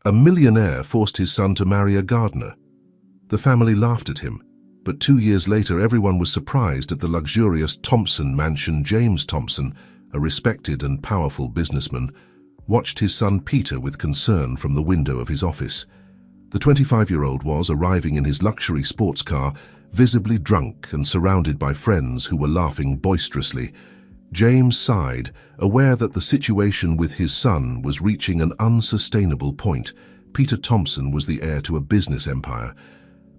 A millionaire forced his son to marry a gardener. The family laughed at him, but 2 years later everyone was surprised at the luxurious Thompson mansion. James Thompson, a respected and powerful businessman, watched his son Peter with concern from the window of his office. The 25-year-old was arriving in his luxury sports car, visibly drunk and surrounded by friends who were laughing boisterously. James sighed, aware that the situation with his son was reaching an unsustainable point. Peter Thompson was the heir to a business empire,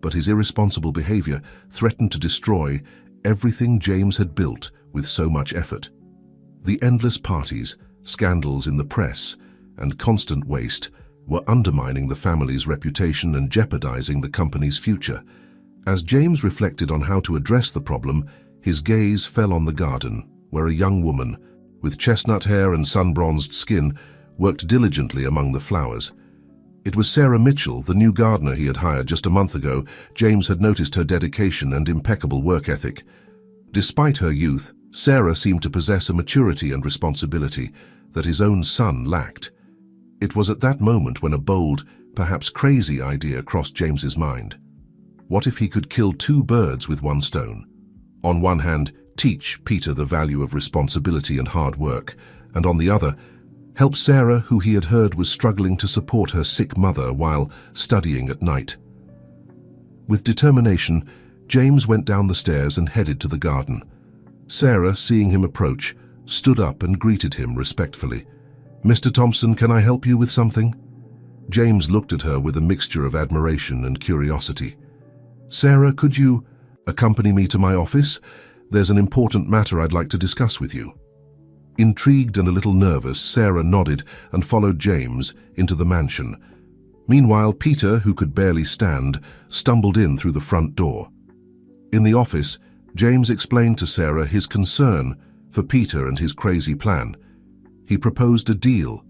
but his irresponsible behavior threatened to destroy everything James had built with so much effort. The endless parties, scandals in the press, and constant waste were undermining the family's reputation and jeopardizing the company's future. As James reflected on how to address the problem, his gaze fell on the garden, where a young woman, with chestnut hair and sun-bronzed skin, worked diligently among the flowers. It was Sarah Mitchell, the new gardener he had hired just a month ago. James had noticed her dedication and impeccable work ethic. Despite her youth, Sarah seemed to possess a maturity and responsibility that his own son lacked. It was at that moment when a bold, perhaps crazy idea crossed James's mind. What if he could kill 2 birds with 1 stone? On one hand, teach Peter the value of responsibility and hard work, and on the other, help Sarah, who he had heard was struggling to support her sick mother while studying at night. With determination, James went down the stairs and headed to the garden. Sarah, seeing him approach, stood up and greeted him respectfully. "Mr. Thompson, can I help you with something?" James looked at her with a mixture of admiration and curiosity. "Sarah, could you accompany me to my office? There's an important matter I'd like to discuss with you." Intrigued and a little nervous, Sarah nodded and followed James into the mansion. Meanwhile, Peter, who could barely stand, stumbled in through the front door. In the office, James explained to Sarah his concern for Peter and his crazy plan. He proposed a deal: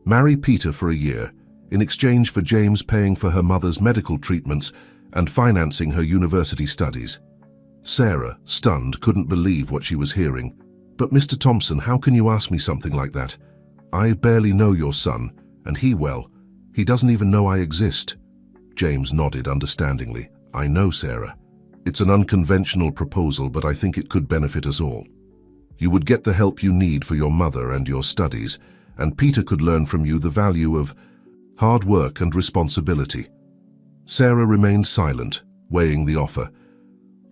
marry Peter for a year, in exchange for James paying for her mother's medical treatments and financing her university studies. Sarah, stunned, couldn't believe what she was hearing. "But Mr. Thompson, how can you ask me something like that? I barely know your son, and he doesn't even know I exist." James nodded understandingly. "I know, Sarah. It's an unconventional proposal, but I think it could benefit us all. You would get the help you need for your mother and your studies, and Peter could learn from you the value of hard work and responsibility." Sarah remained silent, weighing the offer.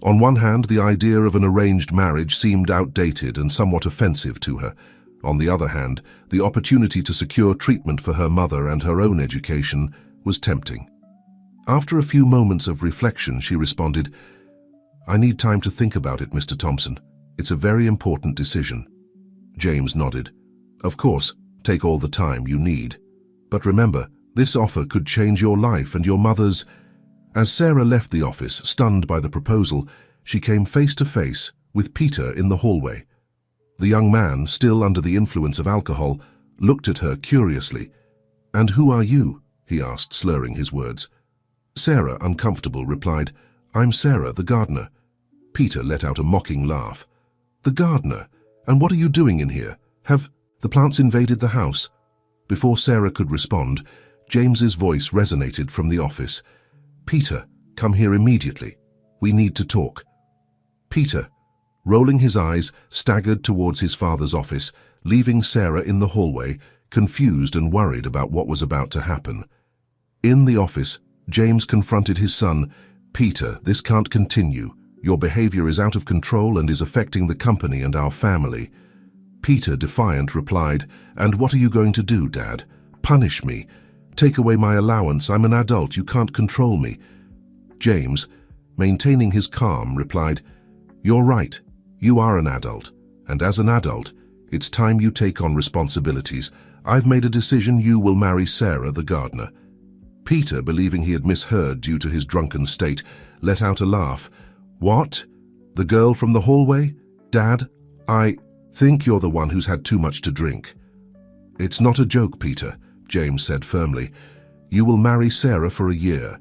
On one hand, the idea of an arranged marriage seemed outdated and somewhat offensive to her. On the other hand, the opportunity to secure treatment for her mother and her own education was tempting. After a few moments of reflection, she responded, "I need time to think about it, Mr. Thompson. It's a very important decision." James nodded. "Of course, take all the time you need. But remember, this offer could change your life and your mother's." As Sarah left the office, stunned by the proposal, she came face to face with Peter in the hallway. The young man, still under the influence of alcohol, looked at her curiously. "And who are you?" he asked, slurring his words. Sarah, uncomfortable, replied, "I'm Sarah, the gardener." Peter let out a mocking laugh. "The gardener? And what are you doing in here? Have the plants invaded the house?" Before Sarah could respond, James's voice resonated from the office. "Peter, come here immediately. We need to talk." Peter, rolling his eyes, staggered towards his father's office, leaving Sarah in the hallway, confused and worried about what was about to happen. In the office, James confronted his son. "Peter, this can't continue. Your behavior is out of control and is affecting the company and our family." Peter, defiant, replied, "And what are you going to do, Dad? Punish me? Take away my allowance? I'm an adult, you can't control me." James, maintaining his calm, replied, "You're right, you are an adult, and as an adult, it's time you take on responsibilities. I've made a decision: you will marry Sarah, the gardener." Peter, believing he had misheard due to his drunken state, let out a laugh. "What? The girl from the hallway? Dad, I think you're the one who's had too much to drink." "It's not a joke, Peter," James said firmly. "You will marry Sarah for a year.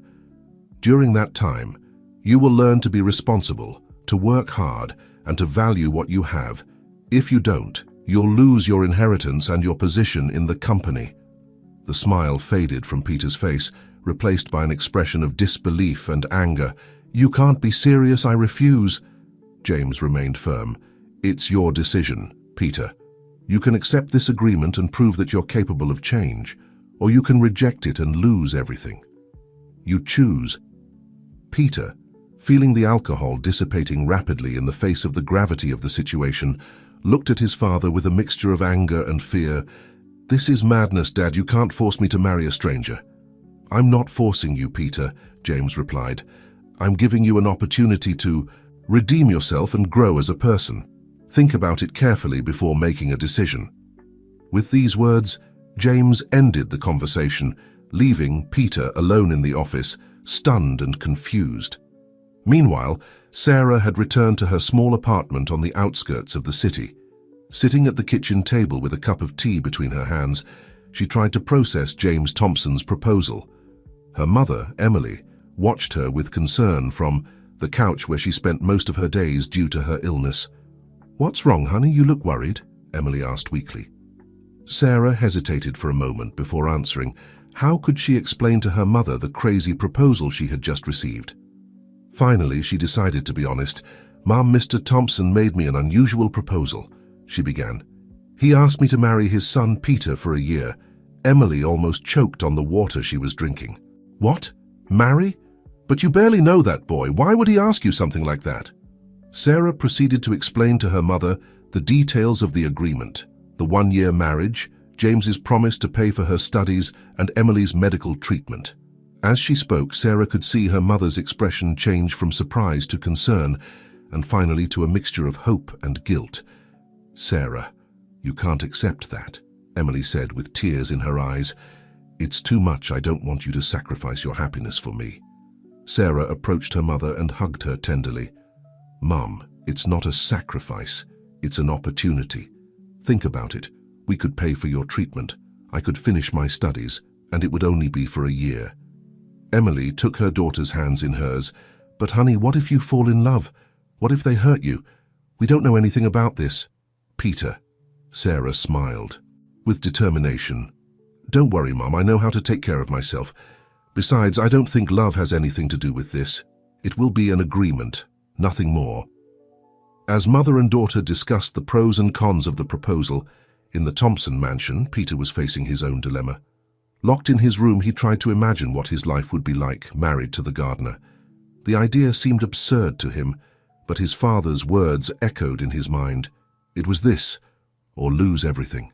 During that time, you will learn to be responsible, to work hard, and to value what you have. If you don't, you'll lose your inheritance and your position in the company." The smile faded from Peter's face, replaced by an expression of disbelief and anger. "You can't be serious, I refuse." James remained firm. "It's your decision, Peter. You can accept this agreement and prove that you're capable of change, or you can reject it and lose everything. You choose." Peter, feeling the alcohol dissipating rapidly in the face of the gravity of the situation, looked at his father with a mixture of anger and fear. "This is madness, Dad. You can't force me to marry a stranger." "I'm not forcing you, Peter," James replied. "I'm giving you an opportunity to redeem yourself and grow as a person. Think about it carefully before making a decision." With these words, James ended the conversation, leaving Peter alone in the office, stunned and confused. Meanwhile, Sarah had returned to her small apartment on the outskirts of the city. Sitting at the kitchen table with a cup of tea between her hands, she tried to process James Thompson's proposal. Her mother, Emily, watched her with concern from the couch where she spent most of her days due to her illness. "What's wrong, honey? You look worried," Emily asked weakly. Sarah hesitated for a moment before answering. How could she explain to her mother the crazy proposal she had just received? Finally, she decided to be honest. "Mom, Mr. Thompson made me an unusual proposal," she began. "He asked me to marry his son Peter for a year." Emily almost choked on the water she was drinking. "What? Marry? But you barely know that boy. Why would he ask you something like that?" Sarah proceeded to explain to her mother the details of the agreement: the one-year marriage, James's promise to pay for her studies, and Emily's medical treatment. As she spoke, Sarah could see her mother's expression change from surprise to concern, and finally to a mixture of hope and guilt. "Sarah, you can't accept that," Emily said with tears in her eyes. "It's too much. I don't want you to sacrifice your happiness for me." Sarah approached her mother and hugged her tenderly. "Mom, it's not a sacrifice. It's an opportunity. Think about it. We could pay for your treatment. I could finish my studies, and it would only be for a year." Emily took her daughter's hands in hers. "But honey, what if you fall in love? What if they hurt you? We don't know anything about this." "Peter," Sarah smiled with determination. "Don't worry, Mom. I know how to take care of myself. Besides, I don't think love has anything to do with this. It will be an agreement, nothing more." As mother and daughter discussed the pros and cons of the proposal, in the Thompson mansion, Peter was facing his own dilemma. Locked in his room, he tried to imagine what his life would be like, married to the gardener. The idea seemed absurd to him, but his father's words echoed in his mind. It was this, or lose everything.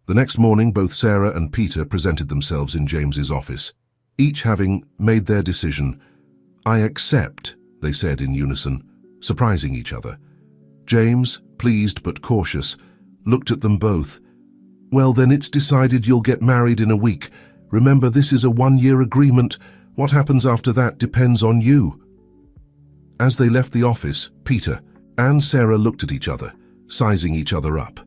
The next morning, both Sarah and Peter presented themselves in James's office, each having made their decision. "I accept," they said in unison, surprising each other. James, pleased but cautious, looked at them both. "Well, then it's decided. You'll get married in a week. Remember, this is a one-year agreement. What happens after that depends on you." As they left the office, Peter and Sarah looked at each other, sizing each other up.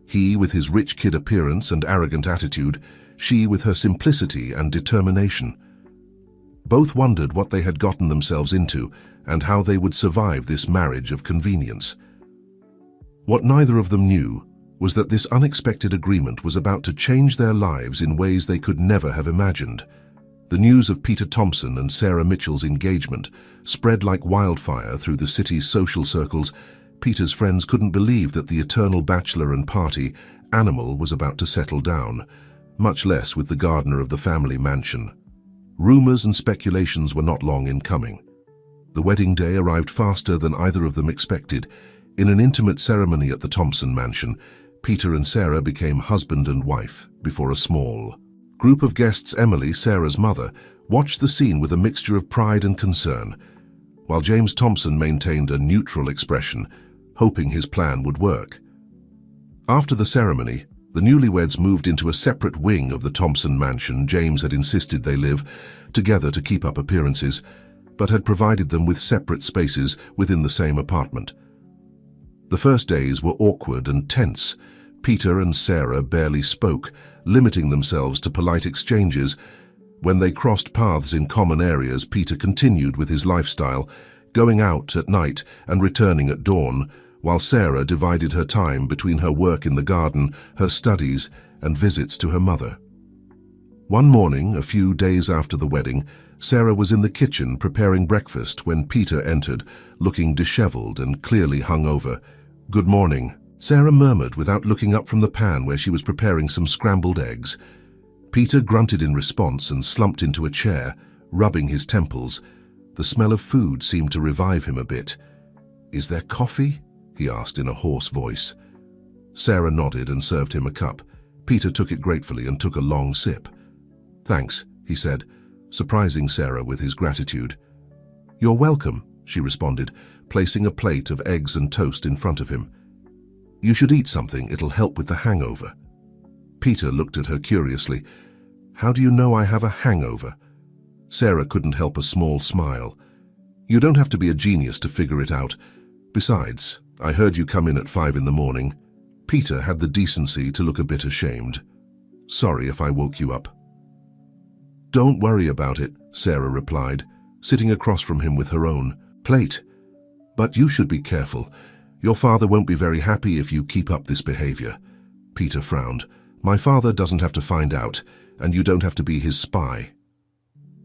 He with his rich kid appearance and arrogant attitude, she with her simplicity and determination. Both wondered what they had gotten themselves into and how they would survive this marriage of convenience. What neither of them knew was that this unexpected agreement was about to change their lives in ways they could never have imagined. The news of Peter Thompson and Sarah Mitchell's engagement spread like wildfire through the city's social circles. Peter's friends couldn't believe that the eternal bachelor and party animal was about to settle down, much less with the gardener of the family mansion. Rumors and speculations were not long in coming. The wedding day arrived faster than either of them expected. In an intimate ceremony at the Thompson mansion, Peter and Sarah became husband and wife before a small group of guests. Emily, Sarah's mother, watched the scene with a mixture of pride and concern, while James Thompson maintained a neutral expression, hoping his plan would work. After the ceremony, the newlyweds moved into a separate wing of the Thompson mansion. James had insisted they live together to keep up appearances, but had provided them with separate spaces within the same apartment. The first days were awkward and tense. Peter and Sarah barely spoke, limiting themselves to polite exchanges. When they crossed paths in common areas, Peter continued with his lifestyle, going out at night and returning at dawn, while Sarah divided her time between her work in the garden, her studies, and visits to her mother. One morning, a few days after the wedding, Sarah was in the kitchen preparing breakfast when Peter entered, looking disheveled and clearly hungover. "Good morning," Sarah murmured without looking up from the pan where she was preparing some scrambled eggs. Peter grunted in response and slumped into a chair, rubbing his temples. The smell of food seemed to revive him a bit. "Is there coffee?" he asked in a hoarse voice. Sarah nodded and served him a cup. Peter took it gratefully and took a long sip. "Thanks," he said, surprising Sarah with his gratitude. "You're welcome," she responded, placing a plate of eggs and toast in front of him. "You should eat something, it'll help with the hangover." Peter looked at her curiously. "How do you know I have a hangover?" Sarah couldn't help a small smile. "You don't have to be a genius to figure it out. Besides, I heard you come in at 5 in the morning. Peter had the decency to look a bit ashamed. "Sorry if I woke you up." "Don't worry about it," Sarah replied, sitting across from him with her own plate. "But you should be careful. Your father won't be very happy if you keep up this behavior." Peter frowned. "My father doesn't have to find out, and you don't have to be his spy."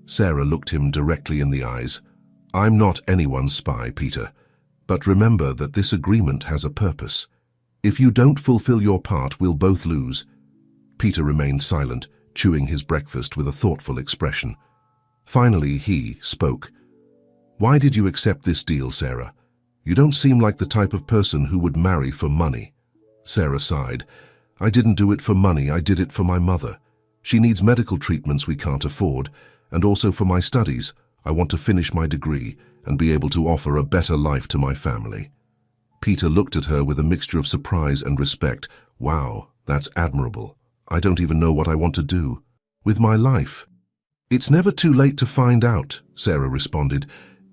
Sarah looked him directly in the eyes. "I'm not anyone's spy, Peter. But remember that this agreement has a purpose. If you don't fulfill your part, we'll both lose." Peter remained silent, chewing his breakfast with a thoughtful expression. Finally, he spoke. "Why did you accept this deal, Sarah? You don't seem like the type of person who would marry for money." Sarah sighed. "I didn't do it for money, I did it for my mother. She needs medical treatments we can't afford, and also for my studies. I want to finish my degree and be able to offer a better life to my family." Peter looked at her with a mixture of surprise and respect. "Wow, that's admirable. I don't even know what I want to do with my life." "It's never too late to find out," Sarah responded.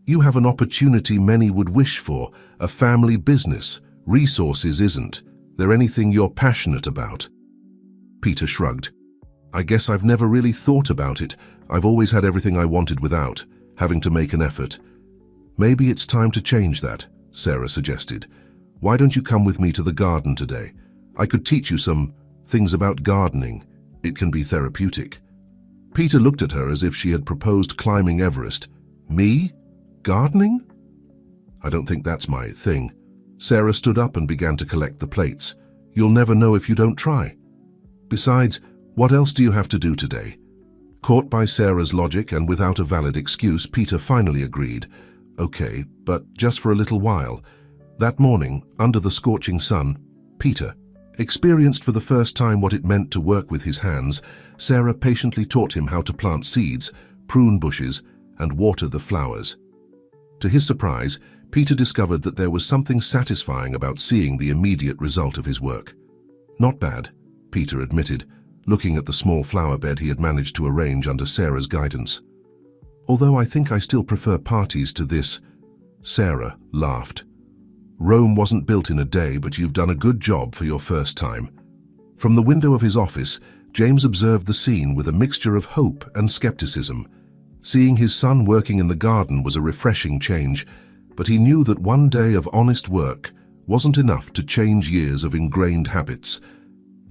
"You have an opportunity many would wish for, a family business. Resources isn't. There anything you're passionate about?" Peter shrugged. "I guess I've never really thought about it. I've always had everything I wanted without having to make an effort." "Maybe it's time to change that," Sarah suggested. "Why don't you come with me to the garden today? I could teach you some things about gardening. It can be therapeutic." Peter looked at her as if she had proposed climbing Everest. "Me? Gardening? I don't think that's my thing." Sarah stood up and began to collect the plates. "You'll never know if you don't try. Besides, what else do you have to do today?" Caught by Sarah's logic and without a valid excuse, Peter finally agreed. "Okay, but just for a little while." That morning, under the scorching sun, Peter experienced for the first time what it meant to work with his hands. Sarah patiently taught him how to plant seeds, prune bushes, and water the flowers. To his surprise, Peter discovered that there was something satisfying about seeing the immediate result of his work. "Not bad," Peter admitted, looking at the small flower bed he had managed to arrange under Sarah's guidance. "Although I think I still prefer parties to this." Sarah laughed. "Rome wasn't built in a day, but you've done a good job for your first time." From the window of his office, James observed the scene with a mixture of hope and skepticism. Seeing his son working in the garden was a refreshing change, but he knew that one day of honest work wasn't enough to change years of ingrained habits.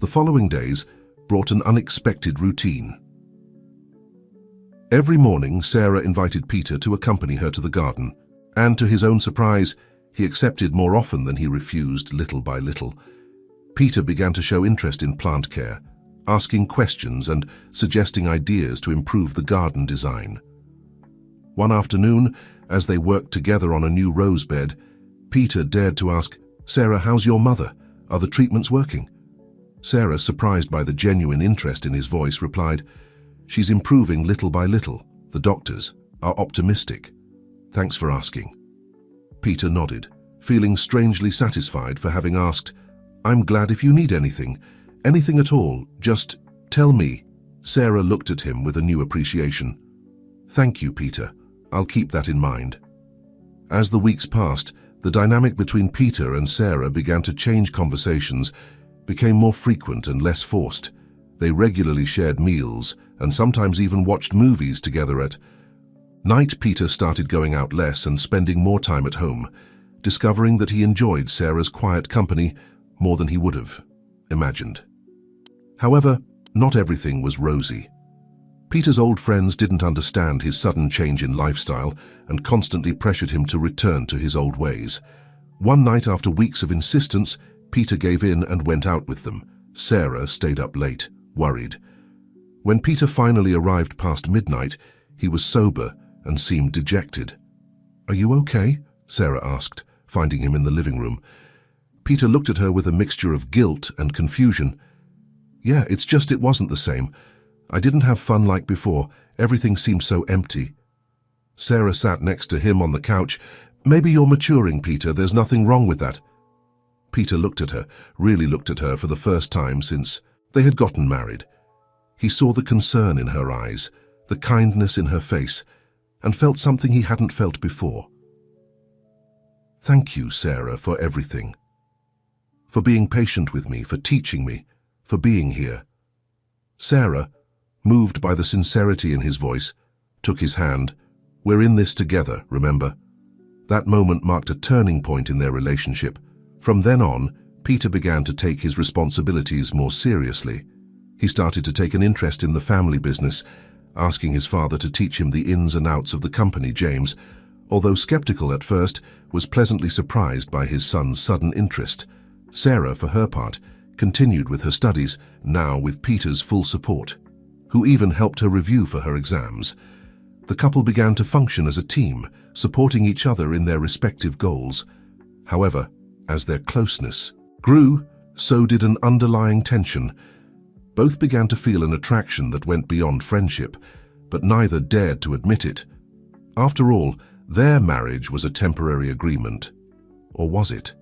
The following days brought an unexpected routine. Every morning, Sarah invited Peter to accompany her to the garden, and to his own surprise, he accepted more often than he refused, little by little. Peter began to show interest in plant care, asking questions and suggesting ideas to improve the garden design. One afternoon, as they worked together on a new rose bed, Peter dared to ask, "Sarah, how's your mother? Are the treatments working?" Sarah, surprised by the genuine interest in his voice, replied, "She's improving little by little. The doctors are optimistic. Thanks for asking." Peter nodded, feeling strangely satisfied for having asked. "I'm glad if you need anything at all, just tell me." Sarah looked at him with a new appreciation. "Thank you, Peter. I'll keep that in mind." As the weeks passed, the dynamic between Peter and Sarah began to change. Conversations became more frequent and less forced. They regularly shared meals and sometimes even watched movies together at night. Peter started going out less and spending more time at home, discovering that he enjoyed Sarah's quiet company more than he would have imagined. However, not everything was rosy. Peter's old friends didn't understand his sudden change in lifestyle and constantly pressured him to return to his old ways. One night, after weeks of insistence, Peter gave in and went out with them. Sarah stayed up late, worried. When Peter finally arrived past midnight, he was sober and seemed dejected. "Are you okay?" Sarah asked, finding him in the living room. Peter looked at her with a mixture of guilt and confusion. "Yeah, it's just it wasn't the same. I didn't have fun like before. Everything seemed so empty." Sarah sat next to him on the couch. "Maybe you're maturing, Peter. There's nothing wrong with that." Peter looked at her, really looked at her for the first time since they had gotten married. He saw the concern in her eyes, the kindness in her face, and felt something he hadn't felt before. "Thank you, Sarah, for everything. For being patient with me, for teaching me, for being here." Sarah, moved by the sincerity in his voice, took his hand. "We're in this together, remember?" That moment marked a turning point in their relationship. From then on, Peter began to take his responsibilities more seriously. He started to take an interest in the family business, asking his father to teach him the ins and outs of the company. James, although skeptical at first, was pleasantly surprised by his son's sudden interest. Sarah, for her part, continued with her studies, now with Peter's full support, who even helped her review for her exams. The couple began to function as a team, supporting each other in their respective goals. However, as their closeness grew, so did an underlying tension. Both began to feel an attraction that went beyond friendship, but neither dared to admit it. After all, their marriage was a temporary agreement. Or was it?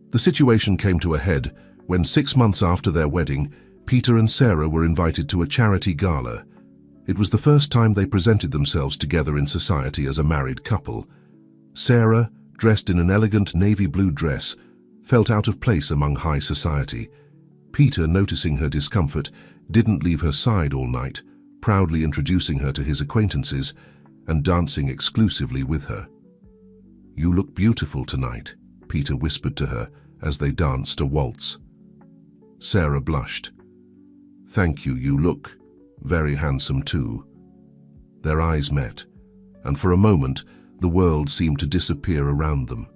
The situation came to a head when 6 months after their wedding, Peter and Sarah were invited to a charity gala. It was the first time they presented themselves together in society as a married couple. Sarah, dressed in an elegant navy blue dress, felt out of place among high society. Peter, noticing her discomfort, didn't leave her side all night, proudly introducing her to his acquaintances and dancing exclusively with her. "You look beautiful tonight," Peter whispered to her as they danced a waltz. Sarah blushed. "Thank you, you look very handsome too." Their eyes met, and for a moment the world seemed to disappear around them.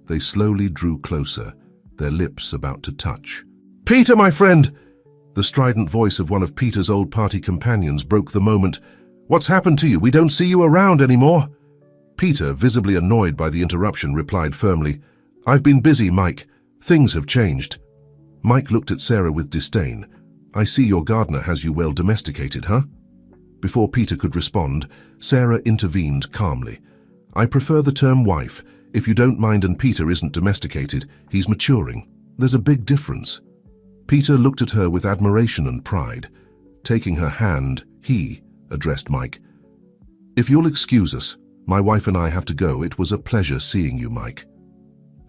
They slowly drew closer, their lips about to touch. "Peter, my friend!" The strident voice of one of Peter's old party companions broke the moment. "What's happened to you? We don't see you around anymore." Peter, visibly annoyed by the interruption, replied firmly, "I've been busy, Mike. Things have changed." Mike looked at Sarah with disdain. "I see your gardener has you well domesticated, huh?" Before Peter could respond, Sarah intervened calmly. "I prefer the term wife. If you don't mind, and Peter isn't domesticated, he's maturing. There's a big difference." Peter looked at her with admiration and pride. Taking her hand, he addressed Mike. "If you'll excuse us, my wife and I have to go. It was a pleasure seeing you, Mike."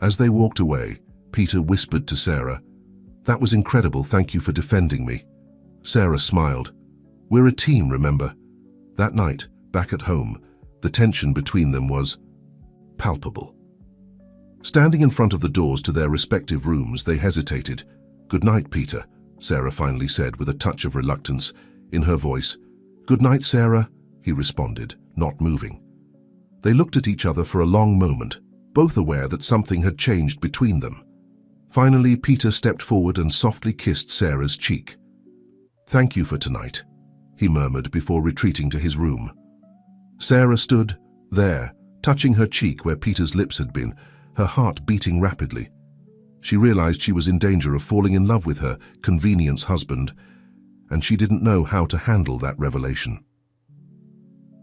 As they walked away, Peter whispered to Sarah, "That was incredible. Thank you for defending me." Sarah smiled. "We're a team, remember?" That night, back at home, the tension between them was palpable. Standing in front of the doors to their respective rooms, they hesitated. "Good night, Peter," Sarah finally said with a touch of reluctance in her voice. "Good night, Sarah," he responded, not moving. They looked at each other for a long moment, both aware that something had changed between them. Finally, Peter stepped forward and softly kissed Sarah's cheek. "Thank you for tonight," he murmured before retreating to his room. Sarah stood there, touching her cheek where Peter's lips had been, her heart beating rapidly. She realized she was in danger of falling in love with her convenience husband, and she didn't know how to handle that revelation.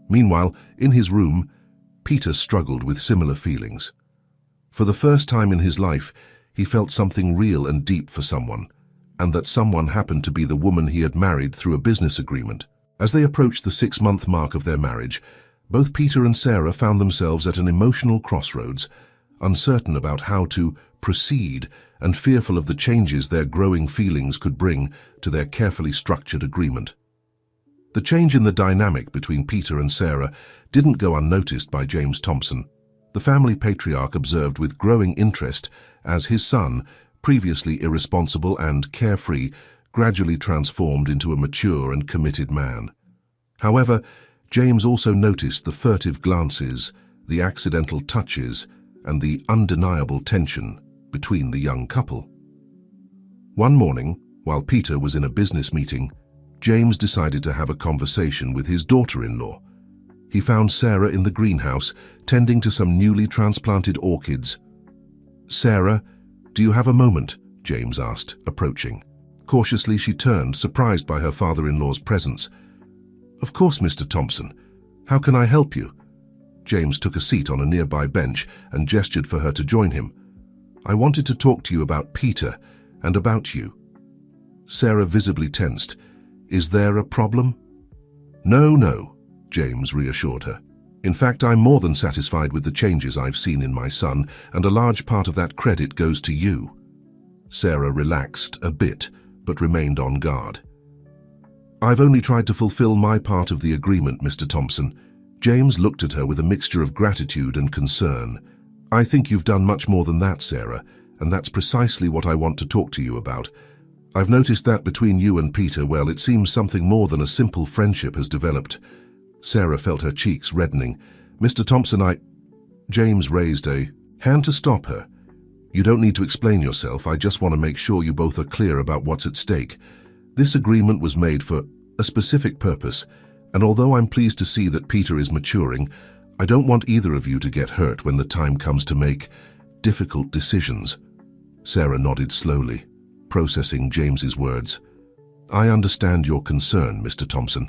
Meanwhile, in his room, Peter struggled with similar feelings. For the first time in his life, he felt something real and deep for someone, and that someone happened to be the woman he had married through a business agreement. As they approached the 6-month mark of their marriage, both Peter and Sarah found themselves at an emotional crossroads, uncertain about how to proceed and fearful of the changes their growing feelings could bring to their carefully structured agreement. The change in the dynamic between Peter and Sarah didn't go unnoticed by James Thompson. The family patriarch observed with growing interest as his son, previously irresponsible and carefree, gradually transformed into a mature and committed man. However, James also noticed the furtive glances, the accidental touches, and the undeniable tension between the young couple. One morning, while Peter was in a business meeting, James decided to have a conversation with his daughter-in-law. He found Sarah in the greenhouse, tending to some newly transplanted orchids. "Sarah, do you have a moment?" James asked, approaching. Cautiously she turned, surprised by her father-in-law's presence. "Of course, Mr. Thompson. How can I help you?" James took a seat on a nearby bench and gestured for her to join him. "I wanted to talk to you about Peter and about you." Sarah visibly tensed. "Is there a problem?" No, James reassured her. "In fact, I'm more than satisfied with the changes I've seen in my son, and a large part of that credit goes to you." Sarah relaxed a bit, but remained on guard. "I've only tried to fulfill my part of the agreement, Mr. Thompson." James looked at her with a mixture of gratitude and concern. "I think you've done much more than that, Sarah, and that's precisely what I want to talk to you about. I've noticed that between you and Peter, well, it seems something more than a simple friendship has developed." Sarah felt her cheeks reddening. "Mr. Thompson, James raised a hand to stop her. "You don't need to explain yourself. I just want to make sure you both are clear about what's at stake. This agreement was made for a specific purpose, and although I'm pleased to see that Peter is maturing, I don't want either of you to get hurt when the time comes to make difficult decisions." Sarah nodded slowly, processing James's words. "I understand your concern, Mr. Thompson.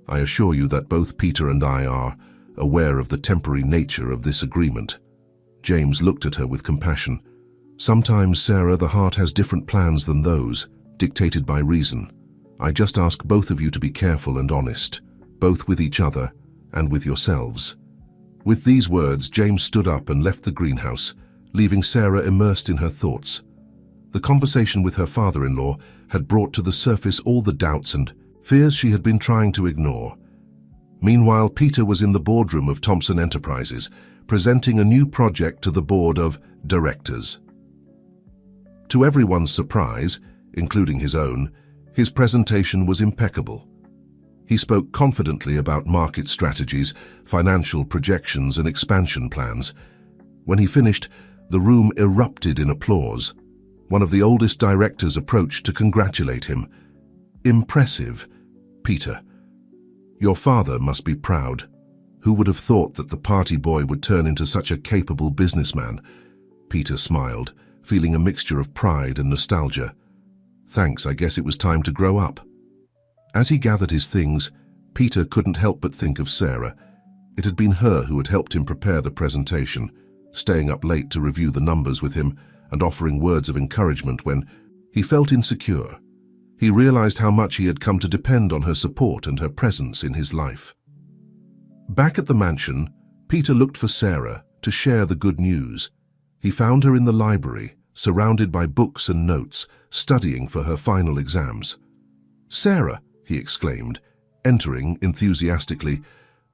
I assure you that both Peter and I are aware of the temporary nature of this agreement." James looked at her with compassion. "Sometimes, Sarah, the heart has different plans than those, dictated by reason. I just ask both of you to be careful and honest, both with each other and with yourselves." With these words, James stood up and left the greenhouse, leaving Sarah immersed in her thoughts. The conversation with her father-in-law had brought to the surface all the doubts and fears she had been trying to ignore. Meanwhile, Peter was in the boardroom of Thompson Enterprises, presenting a new project to the board of directors. To everyone's surprise, including his own, his presentation was impeccable. He spoke confidently about market strategies, financial projections, and expansion plans. When he finished, the room erupted in applause. One of the oldest directors approached to congratulate him. "Impressive, Peter. Your father must be proud. Who would have thought that the party boy would turn into such a capable businessman?" Peter smiled, feeling a mixture of pride and nostalgia. "Thanks, I guess it was time to grow up." As he gathered his things, Peter couldn't help but think of Sarah. It had been her who had helped him prepare the presentation, staying up late to review the numbers with him and offering words of encouragement when he felt insecure. He realized how much he had come to depend on her support and her presence in his life. Back at the mansion, Peter looked for Sarah to share the good news. He found her in the library, surrounded by books and notes, studying for her final exams. "Sarah," he exclaimed, entering enthusiastically.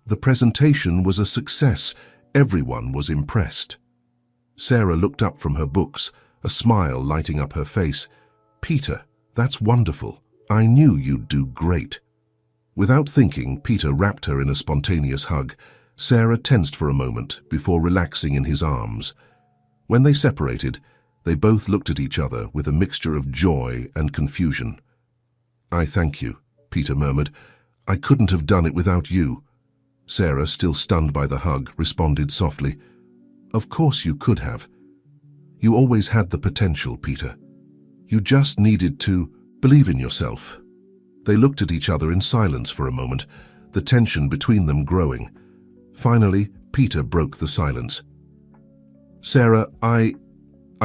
The presentation was a success. Everyone was impressed. Sarah looked up from her books, a smile lighting up her face. "Peter, that's wonderful. I knew you'd do great." Without thinking, Peter wrapped her in a spontaneous hug. Sarah tensed for a moment before relaxing in his arms. When they separated, they both looked at each other with a mixture of joy and confusion. "I thank you," Peter murmured. "I couldn't have done it without you." Sarah, still stunned by the hug, responded softly, "Of course you could have. You always had the potential, Peter. You just needed to believe in yourself." They looked at each other in silence for a moment, the tension between them growing. Finally, Peter broke the silence. "Sarah, I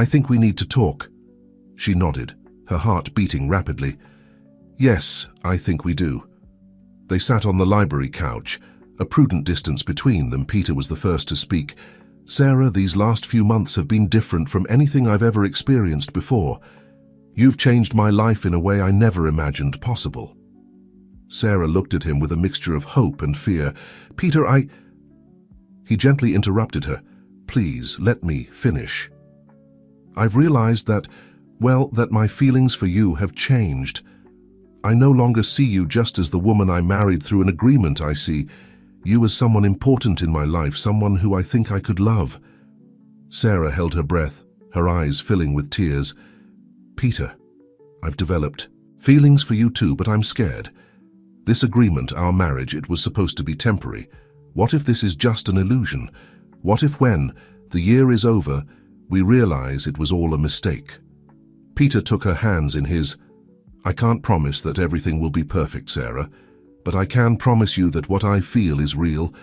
think we need to talk." She nodded, her heart beating rapidly. "Yes, I think we do." They sat on the library couch, a prudent distance between them. Peter was the first to speak. "Sarah, these last few months have been different from anything I've ever experienced before. You've changed my life in a way I never imagined possible." Sarah looked at him with a mixture of hope and fear. "Peter, He gently interrupted her. "Please, let me finish. I've realized that my feelings for you have changed. I no longer see you just as the woman I married through an agreement. I see you as someone important in my life, someone who I think I could love." Sarah held her breath, her eyes filling with tears. "Peter, I've developed feelings for you too, but I'm scared. This agreement, our marriage, it was supposed to be temporary. What if this is just an illusion? What if when the year is over, we realize it was all a mistake?" Peter took her hands in his. "I can't promise that everything will be perfect, Sarah, but I can promise you that what I feel is real.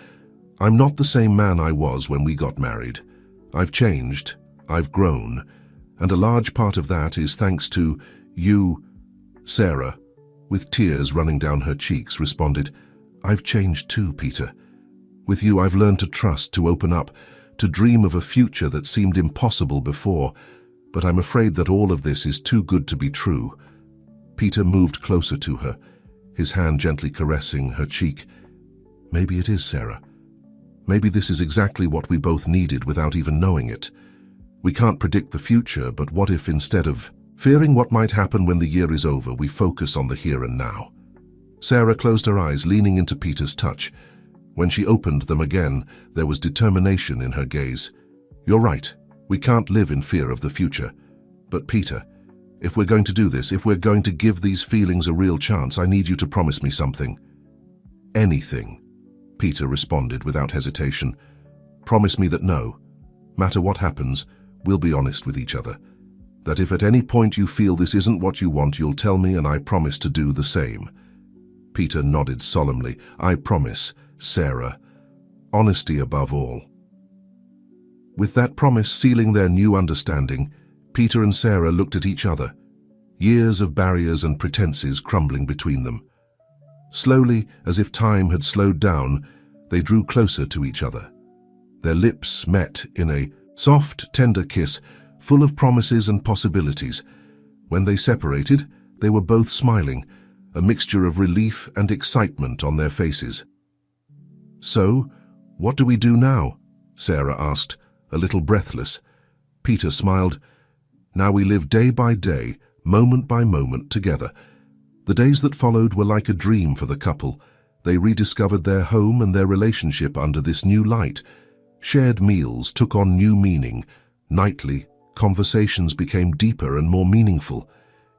I'm not the same man I was when we got married. I've changed, I've grown, and a large part of that is thanks to you." Sarah, with tears running down her cheeks, responded, "I've changed too, Peter. With you I've learned to trust, to open up, to dream of a future that seemed impossible before, but I'm afraid that all of this is too good to be true." Peter moved closer to her, his hand gently caressing her cheek. "Maybe it is, Sarah. Maybe this is exactly what we both needed without even knowing it. We can't predict the future, but what if instead of fearing what might happen when the year is over, we focus on the here and now?" Sarah closed her eyes, leaning into Peter's touch. When she opened them again, there was determination in her gaze. "You're right. We can't live in fear of the future. But Peter, if we're going to do this, if we're going to give these feelings a real chance, I need you to promise me something." "Anything," Peter responded without hesitation. "Promise me that no matter what happens, we'll be honest with each other. That if at any point you feel this isn't what you want, you'll tell me, and I promise to do the same." Peter nodded solemnly. "I promise, Sarah. Honesty above all." With that promise sealing their new understanding, Peter and Sarah looked at each other, years of barriers and pretenses crumbling between them. Slowly, as if time had slowed down, they drew closer to each other. Their lips met in a soft, tender kiss, full of promises and possibilities. When they separated, they were both smiling, a mixture of relief and excitement on their faces. "So, what do we do now?" Sarah asked, a little breathless. Peter smiled. "Now we live day by day, moment by moment together." The days that followed were like a dream for the couple. They rediscovered their home and their relationship under this new light. Shared meals took on new meaning. Nightly, conversations became deeper and more meaningful.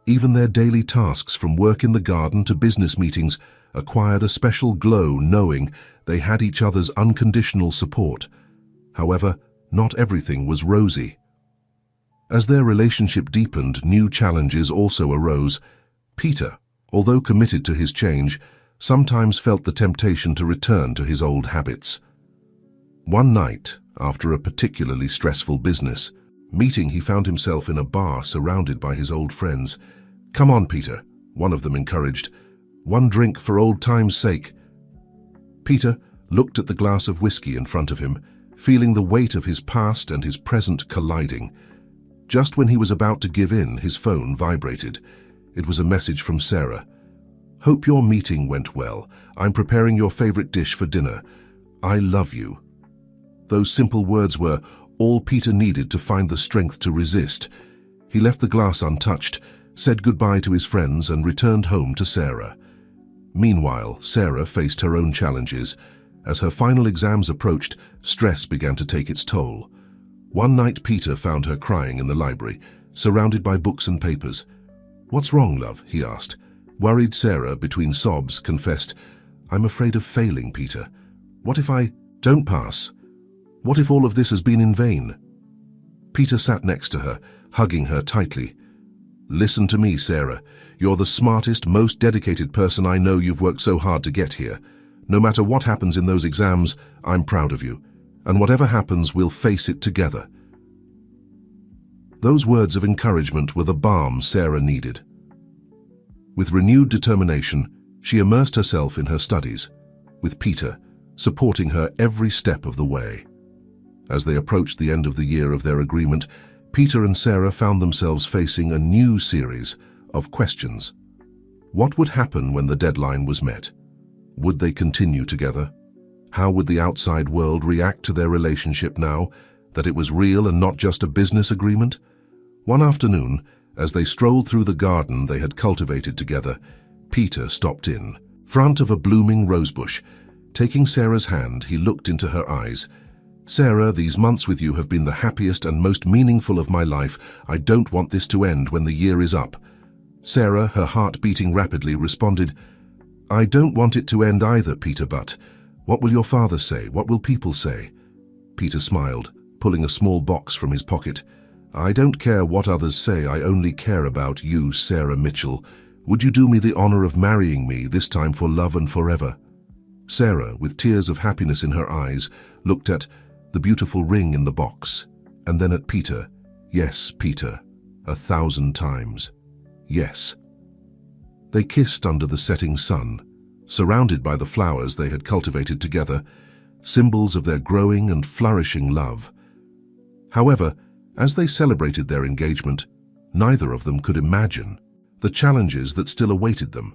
Even their daily tasks, from work in the garden to business meetings, acquired a special glow, knowing they had each other's unconditional support. However, not everything was rosy. As their relationship deepened, new challenges also arose. Peter, although committed to his change, sometimes felt the temptation to return to his old habits. One night, after a particularly stressful business meeting, he found himself in a bar surrounded by his old friends. "Come on, Peter," one of them encouraged. "One drink for old time's sake." Peter looked at the glass of whiskey in front of him, feeling the weight of his past and his present colliding. Just when he was about to give in, his phone vibrated. It was a message from Sarah. "Hope your meeting went well. I'm preparing your favorite dish for dinner. I love you." Those simple words were all Peter needed to find the strength to resist. He left the glass untouched, said goodbye to his friends, and returned home to Sarah. Meanwhile, Sarah faced her own challenges. As her final exams approached, stress began to take its toll. One night, Peter found her crying in the library, surrounded by books and papers. "What's wrong, love?" he asked. Worried Sarah, between sobs, confessed, "I'm afraid of failing, Peter. What if I don't pass? What if all of this has been in vain?" Peter sat next to her, hugging her tightly. "Listen to me, Sarah. You're the smartest, most dedicated person I know. You've worked so hard to get here. No matter what happens in those exams, I'm proud of you. And whatever happens, we'll face it together." Those words of encouragement were the balm Sarah needed. With renewed determination, she immersed herself in her studies, with Peter supporting her every step of the way. As they approached the end of the year of their agreement, Peter and Sarah found themselves facing a new series of questions. What would happen when the deadline was met? Would they continue together? How would the outside world react to their relationship now that it was real and not just a business agreement? One afternoon, as they strolled through the garden they had cultivated together, Peter stopped in, front of a blooming rosebush. Taking Sarah's hand, he looked into her eyes. "Sarah, these months with you have been the happiest and most meaningful of my life. I don't want this to end when the year is up." Sarah, her heart beating rapidly, responded, "I don't want it to end either, Peter, but what will your father say? What will people say?" Peter smiled, pulling a small box from his pocket. "I don't care what others say, I only care about you, Sarah Mitchell. Would you do me the honor of marrying me, this time for love and forever?" Sarah, with tears of happiness in her eyes, looked at the beautiful ring in the box, and then at Peter. "Yes, Peter, 1,000 times. Yes." They kissed under the setting sun, surrounded by the flowers they had cultivated together, symbols of their growing and flourishing love. However, as they celebrated their engagement, neither of them could imagine the challenges that still awaited them.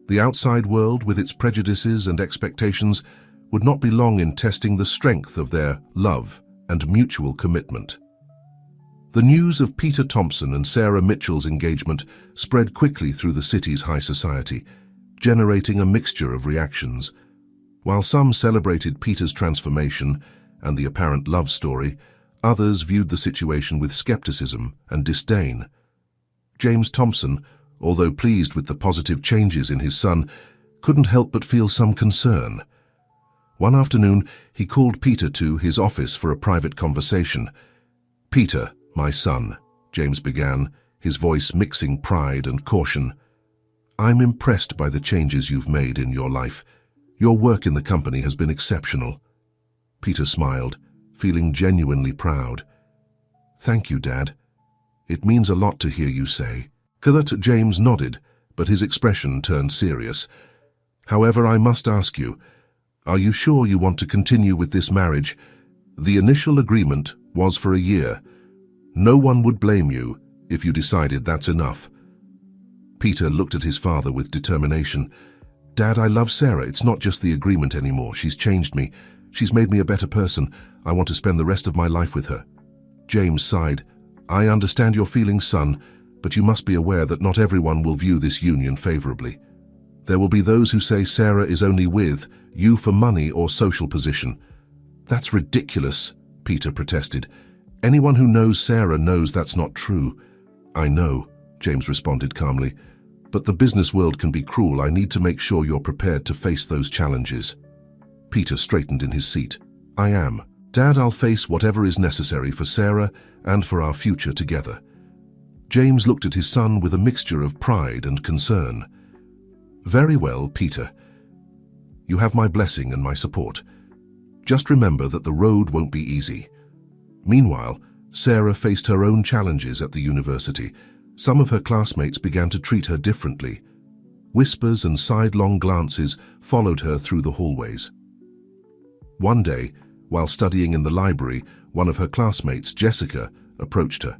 The outside world, with its prejudices and expectations, would not be long in testing the strength of their love and mutual commitment. The news of Peter Thompson and Sarah Mitchell's engagement spread quickly through the city's high society, generating a mixture of reactions. While some celebrated Peter's transformation and the apparent love story, others viewed the situation with skepticism and disdain. James Thompson, although pleased with the positive changes in his son, couldn't help but feel some concern. One afternoon, he called Peter to his office for a private conversation. "Peter, my son," James began, his voice mixing pride and caution, "I'm impressed by the changes you've made in your life. Your work in the company has been exceptional." Peter smiled, feeling genuinely proud. "Thank you, Dad. It means a lot to hear you say." That James nodded, but his expression turned serious. "However, I must ask you, are you sure you want to continue with this marriage? The initial agreement was for a year. No one would blame you if you decided that's enough." Peter looked at his father with determination. "Dad, I love Sarah. It's not just the agreement anymore. She's changed me. She's made me a better person. I want to spend the rest of my life with her." James sighed. "I understand your feelings, son, but you must be aware that not everyone will view this union favorably. There will be those who say Sarah is only with you for money or social position." "That's ridiculous," Peter protested. "Anyone who knows Sarah knows that's not true." "I know," James responded calmly, "but the business world can be cruel. I need to make sure you're prepared to face those challenges." Peter straightened in his seat. "I am. Dad, I'll face whatever is necessary for Sarah and for our future together." James looked at his son with a mixture of pride and concern. "Very well, Peter. You have my blessing and my support. Just remember that the road won't be easy." Meanwhile, Sarah faced her own challenges at the university. Some of her classmates began to treat her differently. Whispers and sidelong glances followed her through the hallways. One day, while studying in the library, one of her classmates, Jessica, approached her.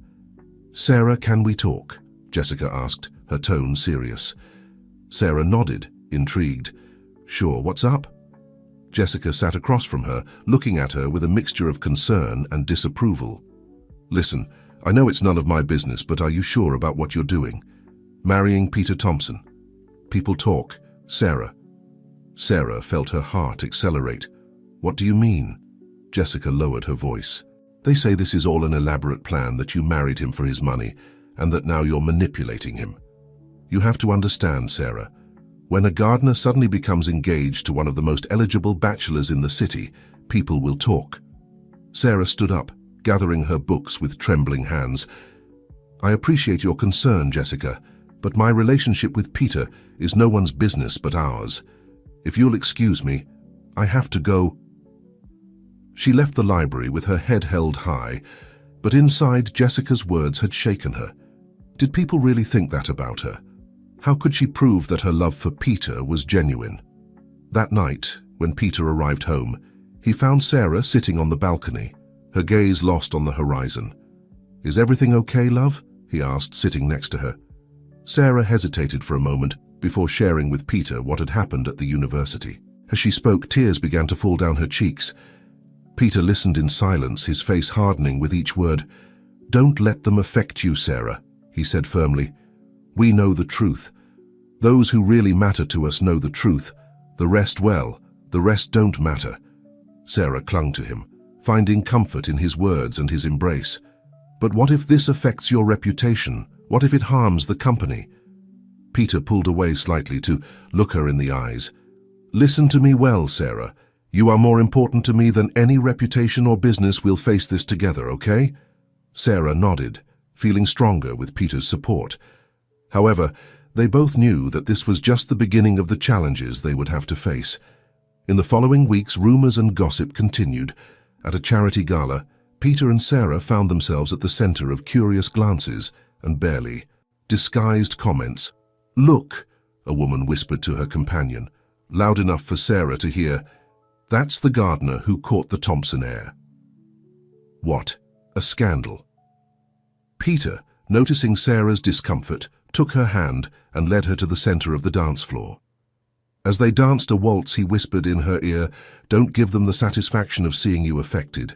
"Sarah, can we talk?" Jessica asked, her tone serious. Sarah nodded, intrigued. "Sure, what's up?" Jessica sat across from her, looking at her with a mixture of concern and disapproval. "Listen, I know it's none of my business, but are you sure about what you're doing? Marrying Peter Thompson?" "People talk, Sarah." Sarah felt her heart accelerate. "What do you mean?" Jessica lowered her voice. "They say this is all an elaborate plan, that you married him for his money, and that now you're manipulating him. You have to understand, Sarah, when a gardener suddenly becomes engaged to one of the most eligible bachelors in the city, people will talk." Sarah stood up, gathering her books with trembling hands. "I appreciate your concern, Jessica, but my relationship with Peter is no one's business but ours. If you'll excuse me, I have to go." She left the library with her head held high, but inside Jessica's words had shaken her. Did people really think that about her? How could she prove that her love for Peter was genuine? That night, when Peter arrived home, he found Sarah sitting on the balcony, her gaze lost on the horizon. "Is everything okay, love?" he asked, sitting next to her. Sarah hesitated for a moment before sharing with Peter what had happened at the university. As she spoke, tears began to fall down her cheeks. Peter listened in silence, his face hardening with each word. "Don't let them affect you, Sarah," he said firmly. "We know the truth. Those who really matter to us know the truth. The rest, well, the rest don't matter. Sarah clung to him, finding comfort in his words and his embrace. But what if this affects your reputation? What if it harms the company? Peter pulled away slightly to look her in the eyes. Listen to me well, Sarah. You are more important to me than any reputation or business. We'll face this together, okay? Sarah nodded, feeling stronger with Peter's support. However, they both knew that this was just the beginning of the challenges they would have to face. In the following weeks, rumors and gossip continued. At a charity gala, Peter and Sarah found themselves at the center of curious glances and barely disguised comments. "Look," a woman whispered to her companion, loud enough for Sarah to hear. "That's the gardener who caught the Thompson heir." What? A scandal? Peter, noticing Sarah's discomfort, took her hand and led her to the center of the dance floor. As they danced a waltz, he whispered in her ear, "Don't give them the satisfaction of seeing you affected.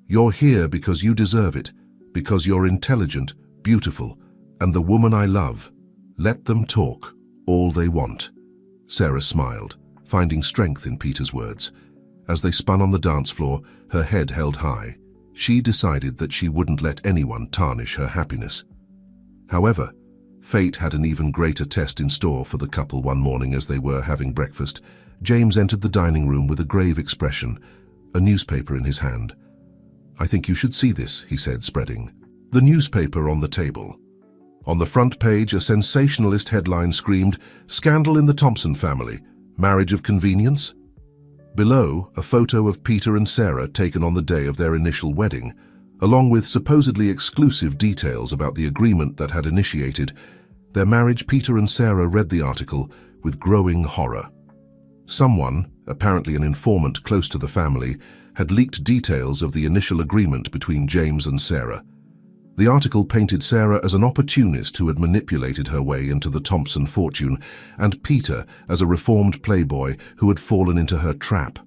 You're here because you deserve it, because you're intelligent, beautiful, and the woman I love. Let them talk, all they want." Sarah smiled, finding strength in Peter's words. As they spun on the dance floor, her head held high. She decided that she wouldn't let anyone tarnish her happiness. However, fate had an even greater test in store for the couple one morning as they were having breakfast. James entered the dining room with a grave expression, a newspaper in his hand. "I think you should see this," he said, spreading the newspaper on the table. On the front page, a sensationalist headline screamed, "Scandal in the Thompson family, marriage of convenience?" Below, a photo of Peter and Sarah taken on the day of their initial wedding, along with supposedly exclusive details about the agreement that had initiated their marriage. Peter and Sarah read the article with growing horror. Someone, apparently an informant close to the family, had leaked details of the initial agreement between James and Sarah. The article painted Sarah as an opportunist who had manipulated her way into the Thompson fortune, and Peter as a reformed playboy who had fallen into her trap.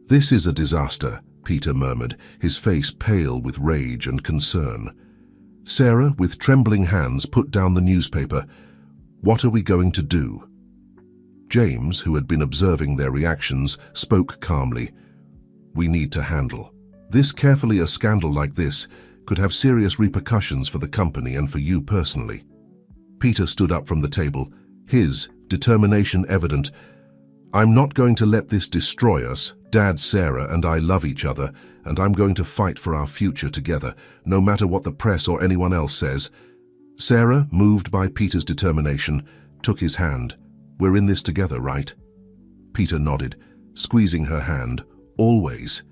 "This is a disaster," Peter murmured, his face pale with rage and concern. Sarah, with trembling hands, put down the newspaper. "What are we going to do?" James, who had been observing their reactions, spoke calmly. "We need to handle this carefully. A scandal like this could have serious repercussions for the company and for you personally." Peter stood up from the table, his determination evident. "I'm not going to let this destroy us. Dad, Sarah, and I love each other, and I'm going to fight for our future together, no matter what the press or anyone else says." Sarah, moved by Peter's determination, took his hand. "We're in this together, right?" Peter nodded, squeezing her hand. "Always."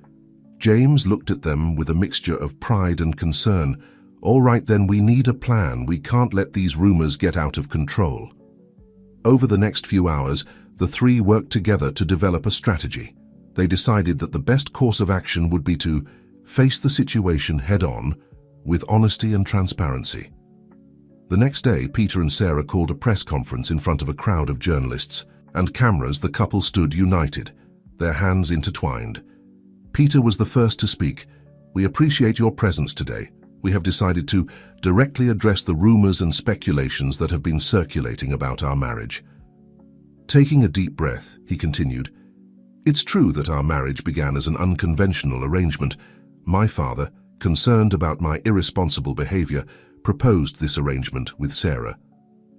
James looked at them with a mixture of pride and concern. "All right then, we need a plan. We can't let these rumors get out of control." Over the next few hours, the three worked together to develop a strategy. They decided that the best course of action would be to face the situation head-on, with honesty and transparency. The next day, Peter and Sarah called a press conference in front of a crowd of journalists and cameras. The couple stood united, their hands intertwined. Peter was the first to speak. "We appreciate your presence today. We have decided to directly address the rumors and speculations that have been circulating about our marriage." Taking a deep breath, he continued, "It's true that our marriage began as an unconventional arrangement. My father, concerned about my irresponsible behavior, proposed this arrangement with Sarah.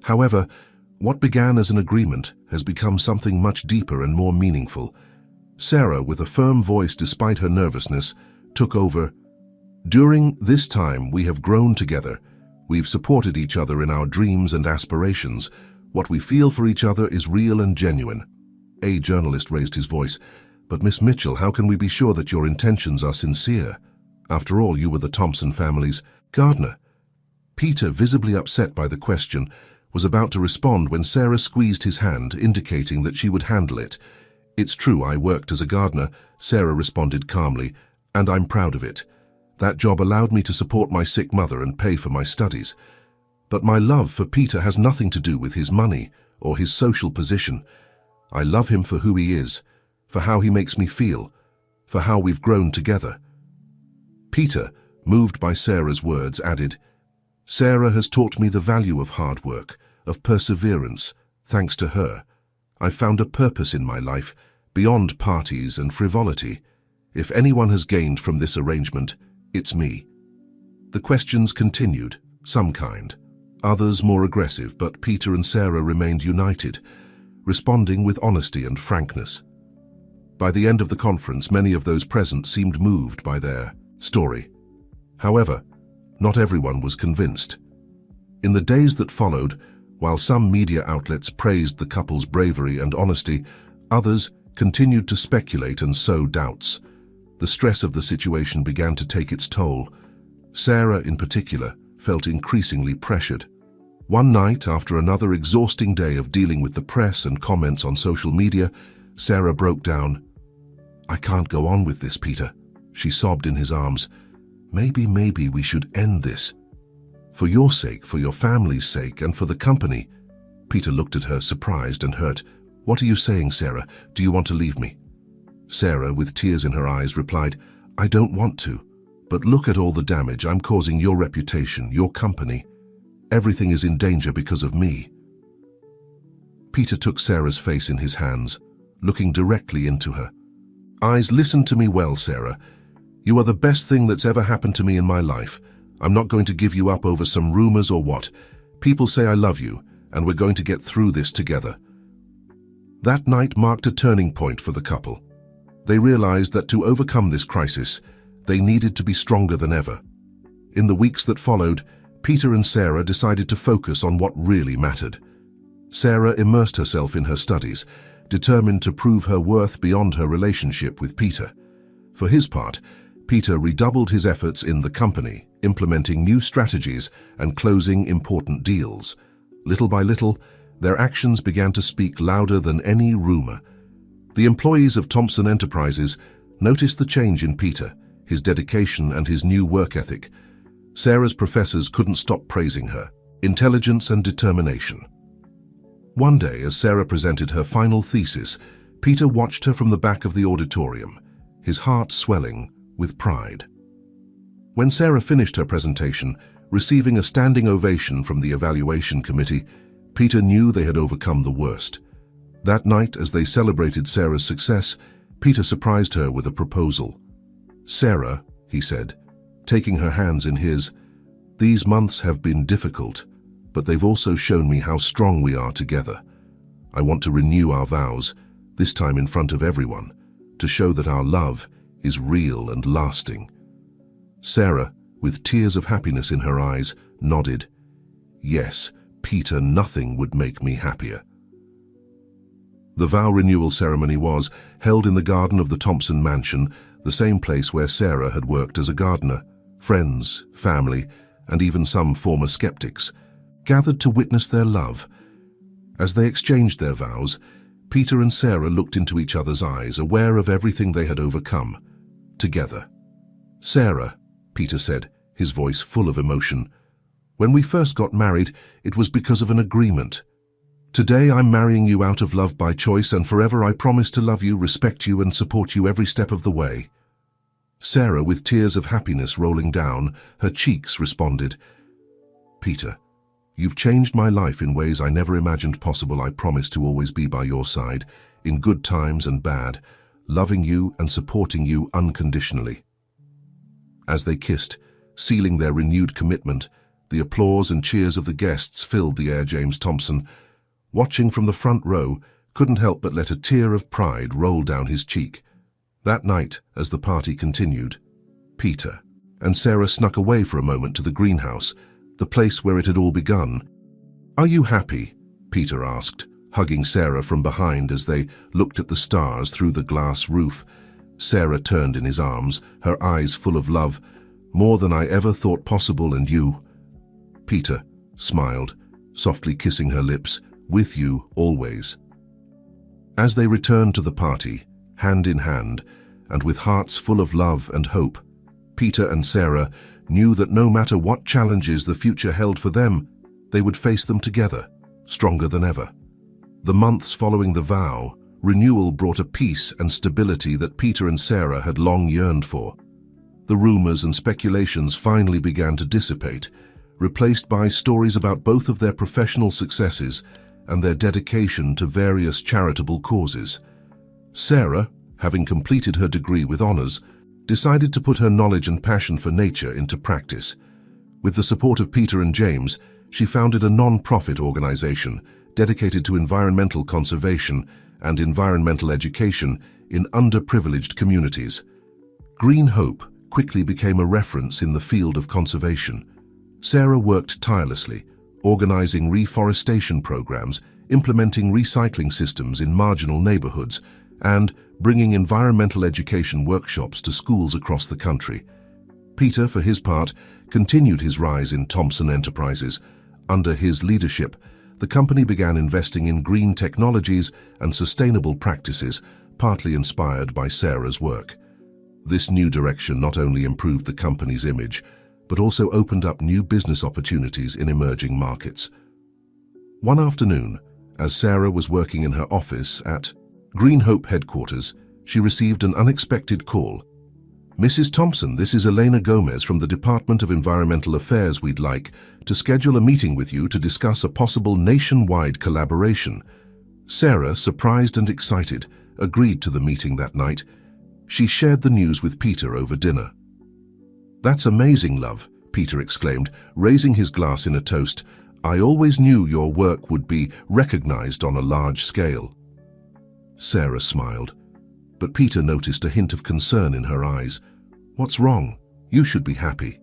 However, what began as an agreement has become something much deeper and more meaningful. Sarah, with a firm voice despite her nervousness, took over. During this time, we have grown together. We've supported each other in our dreams and aspirations. What we feel for each other is real and genuine." A journalist raised his voice. "But Miss Mitchell, how can we be sure that your intentions are sincere? After all, you were the Thompson family's gardener." Peter, visibly upset by the question, was about to respond when Sarah squeezed his hand, indicating that she would handle it. "It's true, I worked as a gardener," Sarah responded calmly, "and I'm proud of it. That job allowed me to support my sick mother and pay for my studies. But my love for Peter has nothing to do with his money or his social position. I love him for who he is, for how he makes me feel, for how we've grown together." Peter, moved by Sarah's words, added, "Sarah has taught me the value of hard work, of perseverance. Thanks to her, I've found a purpose in my life, beyond parties and frivolity. If anyone has gained from this arrangement, it's me." The questions continued, some kind, others more aggressive, but Peter and Sarah remained united, responding with honesty and frankness. By the end of the conference, many of those present seemed moved by their story. However, not everyone was convinced. In the days that followed, while some media outlets praised the couple's bravery and honesty, others continued to speculate and sow doubts. The stress of the situation began to take its toll. Sarah, in particular, felt increasingly pressured. One night, after another exhausting day of dealing with the press and comments on social media, Sarah broke down. "I can't go on with this, Peter," she sobbed in his arms. Maybe we should end this. For your sake, for your family's sake, and for the company." Peter looked at her, surprised and hurt. "What are you saying, Sarah? Do you want to leave me?" Sarah, with tears in her eyes, replied, "I don't want to, but look at all the damage I'm causing your reputation, your company. Everything is in danger because of me." Peter took Sarah's face in his hands, looking directly into her eyes. "Listen to me well, Sarah. You are the best thing that's ever happened to me in my life. I'm not going to give you up over some rumors or what. People say I love you, and we're going to get through this together." That night marked a turning point for the couple. They realized that to overcome this crisis, they needed to be stronger than ever. In the weeks that followed, Peter and Sarah decided to focus on what really mattered. Sarah immersed herself in her studies, determined to prove her worth beyond her relationship with Peter. For his part, Peter redoubled his efforts in the company, implementing new strategies and closing important deals. Little by little, their actions began to speak louder than any rumor. The employees of Thompson Enterprises noticed the change in Peter, his dedication and his new work ethic. Sarah's professors couldn't stop praising her intelligence and determination. One day, as Sarah presented her final thesis, Peter watched her from the back of the auditorium, his heart swelling with pride. When Sarah finished her presentation, receiving a standing ovation from the evaluation committee, Peter knew they had overcome the worst. That night, as they celebrated Sarah's success, Peter surprised her with a proposal. "Sarah," he said, taking her hands in his, "these months have been difficult, but they've also shown me how strong we are together. I want to renew our vows, this time in front of everyone, to show that our love is real and lasting." Sarah, with tears of happiness in her eyes, nodded. "Yes, Peter, nothing would make me happier." The vow renewal ceremony was held in the garden of the Thompson mansion, the same place where Sarah had worked as a gardener. Friends, family, and even some former skeptics gathered to witness their love. As they exchanged their vows, Peter and Sarah looked into each other's eyes, aware of everything they had overcome, together. "Sarah," Peter said, his voice full of emotion, "when we first got married, it was because of an agreement. Today I'm marrying you out of love by choice, and forever I promise to love you, respect you, and support you every step of the way." Sarah, with tears of happiness rolling down her cheeks, responded, "Peter, you've changed my life in ways I never imagined possible. I promise to always be by your side, in good times and bad, loving you and supporting you unconditionally." As they kissed, sealing their renewed commitment, the applause and cheers of the guests filled the air. James Thompson, watching from the front row, couldn't help but let a tear of pride roll down his cheek. That night, as the party continued, Peter and Sarah snuck away for a moment to the greenhouse, the place where it had all begun. "Are you happy?" Peter asked, hugging Sarah from behind as they looked at the stars through the glass roof. Sarah turned in his arms, her eyes full of love. "More than I ever thought possible, and you?" Peter smiled, softly kissing her lips. "With you, always." As they returned to the party, hand in hand, and with hearts full of love and hope, Peter and Sarah knew that no matter what challenges the future held for them, they would face them together, stronger than ever. The months following the vow, renewal brought a peace and stability that Peter and Sarah had long yearned for. The rumors and speculations finally began to dissipate, replaced by stories about both of their professional successes and their dedication to various charitable causes. Sarah, having completed her degree with honors, decided to put her knowledge and passion for nature into practice. With the support of Peter and James, she founded a non-profit organization dedicated to environmental conservation and environmental education in underprivileged communities. Green Hope quickly became a reference in the field of conservation. Sarah worked tirelessly, organizing reforestation programs, implementing recycling systems in marginal neighborhoods, and bringing environmental education workshops to schools across the country. Peter, for his part, continued his rise in Thompson Enterprises. Under his leadership, the company began investing in green technologies and sustainable practices, partly inspired by Sarah's work. This new direction not only improved the company's image, but also opened up new business opportunities in emerging markets. One afternoon, as Sarah was working in her office at Green Hope headquarters, she received an unexpected call. "Mrs. Thompson, this is Elena Gomez from the Department of Environmental Affairs. We'd like to schedule a meeting with you to discuss a possible nationwide collaboration." Sarah, surprised and excited, agreed to the meeting that night. She shared the news with Peter over dinner. "That's amazing, love," Peter exclaimed, raising his glass in a toast. "I always knew your work would be recognized on a large scale." Sarah smiled, but Peter noticed a hint of concern in her eyes. "What's wrong? You should be happy."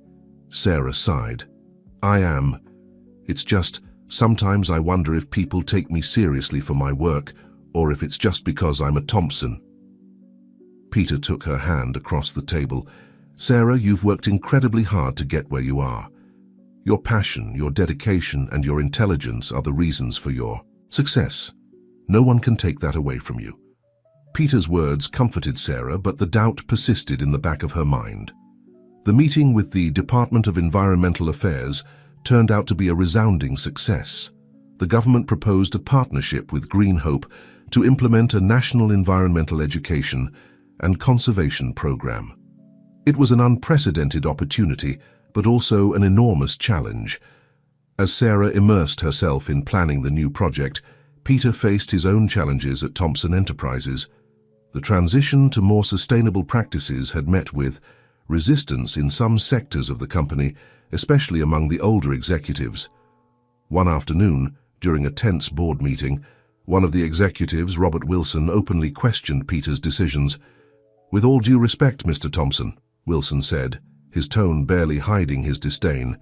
Sarah sighed. "I am. It's just, sometimes I wonder if people take me seriously for my work, or if it's just because I'm a Thompson." Peter took her hand across the table. "Sarah, you've worked incredibly hard to get where you are. Your passion, your dedication, and your intelligence are the reasons for your success. No one can take that away from you." Peter's words comforted Sarah, but the doubt persisted in the back of her mind. The meeting with the Department of Environmental Affairs turned out to be a resounding success. The government proposed a partnership with Green Hope to implement a national environmental education and conservation program. It was an unprecedented opportunity, but also an enormous challenge. As Sarah immersed herself in planning the new project, Peter faced his own challenges at Thompson Enterprises. The transition to more sustainable practices had met with resistance in some sectors of the company, especially among the older executives. One afternoon, during a tense board meeting, one of the executives, Robert Wilson, openly questioned Peter's decisions. "With all due respect, Mr. Thompson," Wilson said, his tone barely hiding his disdain,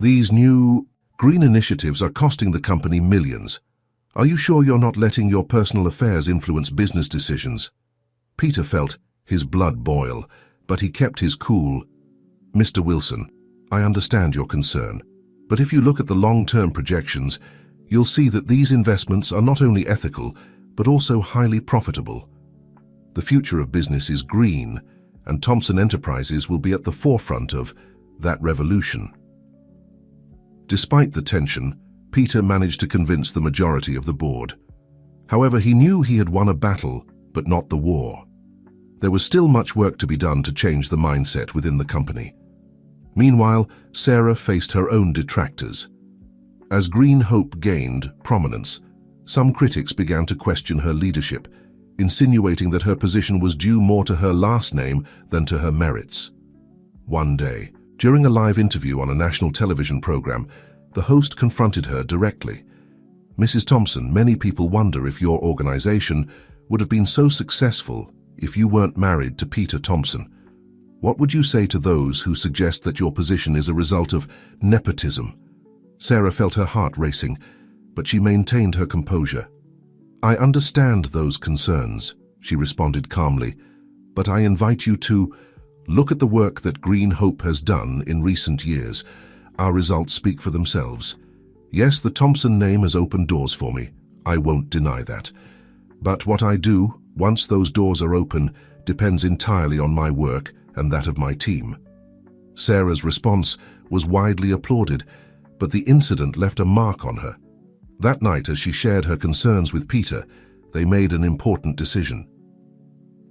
"these new green initiatives are costing the company millions. Are you sure you're not letting your personal affairs influence business decisions?" Peter felt his blood boil, but he kept his cool. "Mr. Wilson, I understand your concern, but if you look at the long-term projections, you'll see that these investments are not only ethical, but also highly profitable. The future of business is green, and Thompson Enterprises will be at the forefront of that revolution." Despite the tension, Peter managed to convince the majority of the board. However, he knew he had won a battle, but not the war. There was still much work to be done to change the mindset within the company. Meanwhile, Sarah faced her own detractors. As Green Hope gained prominence, some critics began to question her leadership, insinuating that her position was due more to her last name than to her merits. One day, during a live interview on a national television program, the host confronted her directly. "Mrs. Thompson, many people wonder if your organization would have been so successful if you weren't married to Peter Thompson. What would you say to those who suggest that your position is a result of nepotism?" Sarah felt her heart racing, but she maintained her composure. "I understand those concerns," she responded calmly, "but I invite you to look at the work that Green Hope has done in recent years. Our results speak for themselves. Yes, the Thompson name has opened doors for me. I won't deny that. But what I do, once those doors are open, depends entirely on my work and that of my team." Sarah's response was widely applauded, but the incident left a mark on her. That night, as she shared her concerns with Peter, they made an important decision.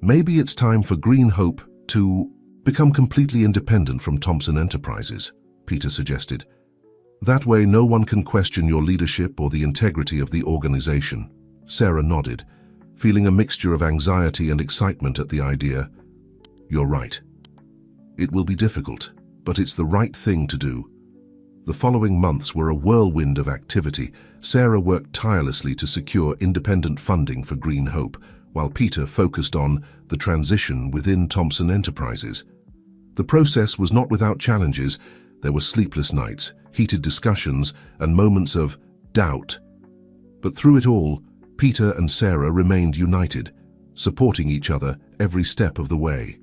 "Maybe it's time for Green Hope to become completely independent from Thompson Enterprises," Peter suggested. That way no one can question your leadership or the integrity of the organization. Sarah nodded, feeling a mixture of anxiety and excitement at the idea. You're right. It will be difficult, but it's the right thing to do. The following months were a whirlwind of activity. Sarah worked tirelessly to secure independent funding for Green Hope, while Peter focused on the transition within Thompson Enterprises. The process was not without challenges. There were sleepless nights, heated discussions, and moments of doubt. But through it all, Peter and Sarah remained united, supporting each other every step of the way.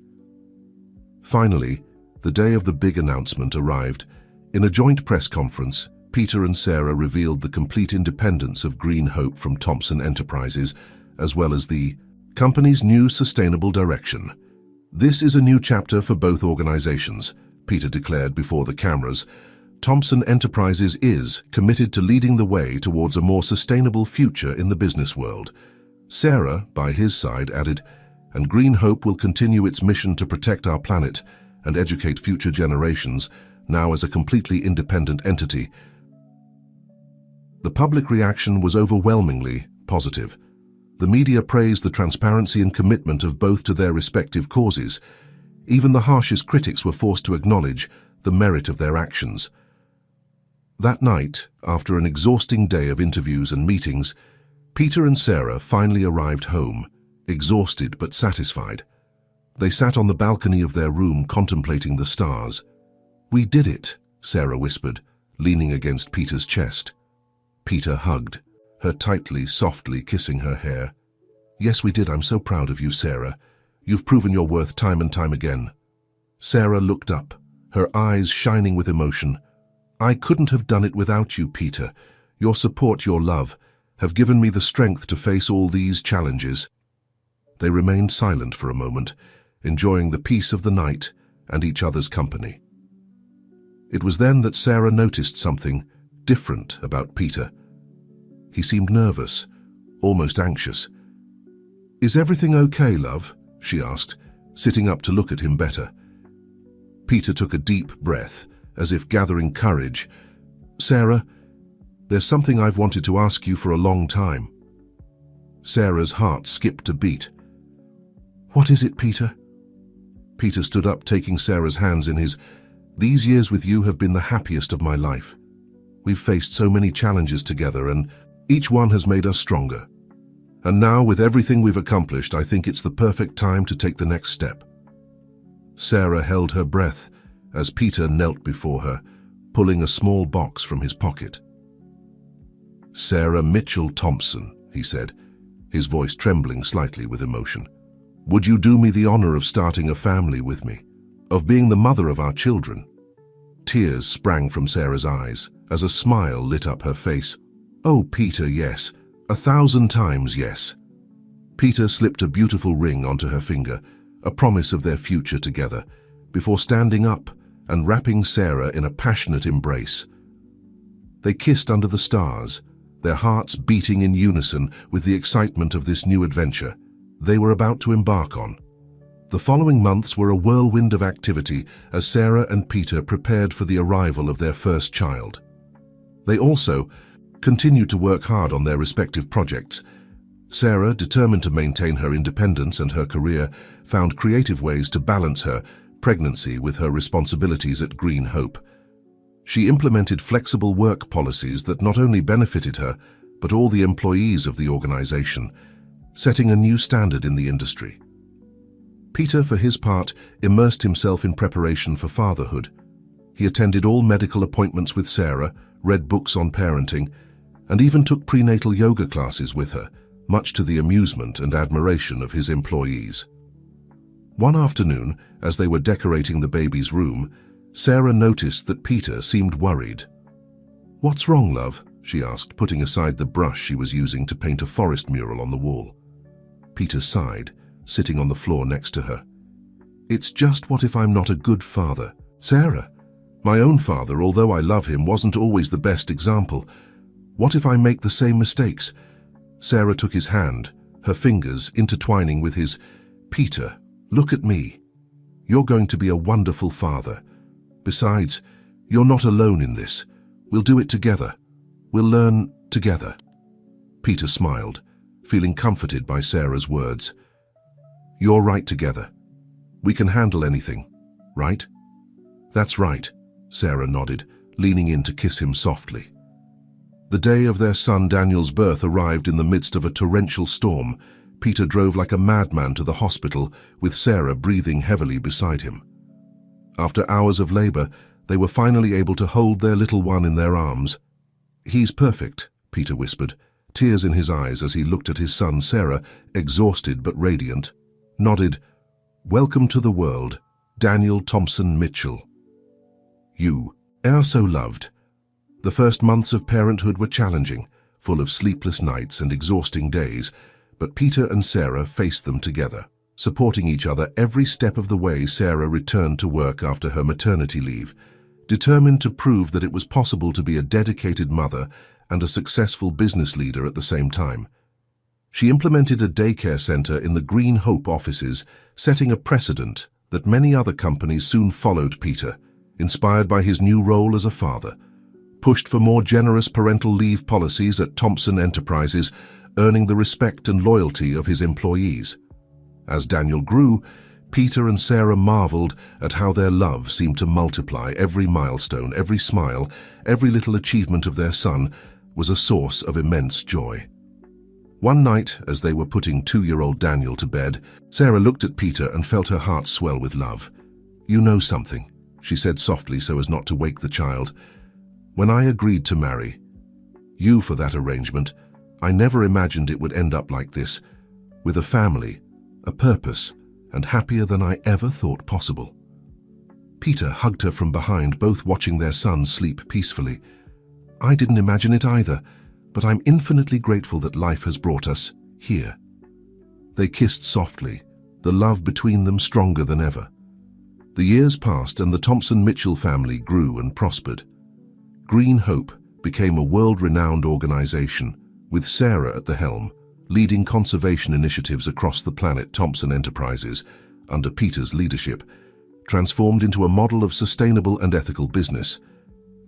Finally, the day of the big announcement arrived. In a joint press conference, Peter and Sarah revealed the complete independence of Green Hope from Thompson Enterprises, as well as the company's new sustainable direction. This is a new chapter for both organizations, Peter declared before the cameras. Thompson Enterprises is committed to leading the way towards a more sustainable future in the business world. Sarah, by his side, added, and Green Hope will continue its mission to protect our planet and educate future generations, now as a completely independent entity. The public reaction was overwhelmingly positive. The media praised the transparency and commitment of both to their respective causes. Even the harshest critics were forced to acknowledge the merit of their actions. That night, after an exhausting day of interviews and meetings, Peter and Sarah finally arrived home, exhausted but satisfied. They sat on the balcony of their room contemplating the stars. "We did it," Sarah whispered, leaning against Peter's chest. Peter hugged her tightly, softly kissing her hair. "Yes, we did. I'm so proud of you, Sarah. You've proven your worth time and time again." Sarah looked up, her eyes shining with emotion. "I couldn't have done it without you, Peter. Your support, your love, have given me the strength to face all these challenges." They remained silent for a moment, enjoying the peace of the night and each other's company. It was then that Sarah noticed something different about Peter. He seemed nervous, almost anxious. "Is everything okay, love?" she asked, sitting up to look at him better. Peter took a deep breath, as if gathering courage. "Sarah, there's something I've wanted to ask you for a long time." Sarah's heart skipped a beat. "What is it, Peter?" Peter stood up, taking Sarah's hands in his. "These years with you have been the happiest of my life. We've faced so many challenges together, and each one has made us stronger. And now, with everything we've accomplished, I think it's the perfect time to take the next step." Sarah held her breath as Peter knelt before her, pulling a small box from his pocket. "Sarah Mitchell Thompson," he said, his voice trembling slightly with emotion. "Would you do me the honor of starting a family with me, of being the mother of our children?" Tears sprang from Sarah's eyes as a smile lit up her face. "Oh, Peter, yes. 1,000 times yes." Peter slipped a beautiful ring onto her finger, a promise of their future together, before standing up and wrapping Sarah in a passionate embrace. They kissed under the stars, their hearts beating in unison with the excitement of this new adventure they were about to embark on. The following months were a whirlwind of activity as Sarah and Peter prepared for the arrival of their first child. They also continued to work hard on their respective projects. Sarah, determined to maintain her independence and her career, found creative ways to balance her pregnancy with her responsibilities at Green Hope. She implemented flexible work policies that not only benefited her, but all the employees of the organization, setting a new standard in the industry. Peter, for his part, immersed himself in preparation for fatherhood. He attended all medical appointments with Sarah, read books on parenting, and even took prenatal yoga classes with her, much to the amusement and admiration of his employees. One afternoon, as they were decorating the baby's room, Sarah noticed that Peter seemed worried. "What's wrong, love?" she asked, putting aside the brush she was using to paint a forest mural on the wall. Peter sighed, sitting on the floor next to her. "It's just, what if I'm not a good father? Sarah, my own father, although I love him, wasn't always the best example. What if I make the same mistakes?" Sarah took his hand, her fingers intertwining with his. "Peter, look at me. You're going to be a wonderful father. Besides, you're not alone in this. We'll do it together. We'll learn together." Peter smiled, feeling comforted by Sarah's words. "You're right together. We can handle anything, right?" "That's right," Sarah nodded, leaning in to kiss him softly. The day of their son Daniel's birth arrived in the midst of a torrential storm. Peter drove like a madman to the hospital, with Sarah breathing heavily beside him. After hours of labor, they were finally able to hold their little one in their arms. "He's perfect," Peter whispered, tears in his eyes as he looked at his son Sarah, exhausted but radiant, nodded. "Welcome to the world, Daniel Thompson Mitchell. You are so loved." The first months of parenthood were challenging, full of sleepless nights and exhausting days, but Peter and Sarah faced them together, supporting each other every step of the way. Sarah returned to work after her maternity leave, determined to prove that it was possible to be a dedicated mother and a successful business leader at the same time. She implemented a daycare center in the Green Hope offices, setting a precedent that many other companies soon followed. Peter, inspired by his new role as a father, pushed for more generous parental leave policies at Thompson Enterprises, earning the respect and loyalty of his employees. As Daniel grew, Peter and Sarah marveled at how their love seemed to multiply. Every milestone, every smile, every little achievement of their son was a source of immense joy. One night, as they were putting 2-year-old Daniel to bed, Sarah looked at Peter and felt her heart swell with love. "You know something," she said softly so as not to wake the child. "When I agreed to marry you for that arrangement, I never imagined it would end up like this, with a family, a purpose, and happier than I ever thought possible." Peter hugged her from behind, both watching their son sleep peacefully. "I didn't imagine it either, but I'm infinitely grateful that life has brought us here." They kissed softly, the love between them stronger than ever. The years passed and the Thompson Mitchell family grew and prospered. Green Hope became a world-renowned organization, with Sarah at the helm, leading conservation initiatives across the planet. Thompson Enterprises, under Peter's leadership, transformed into a model of sustainable and ethical business.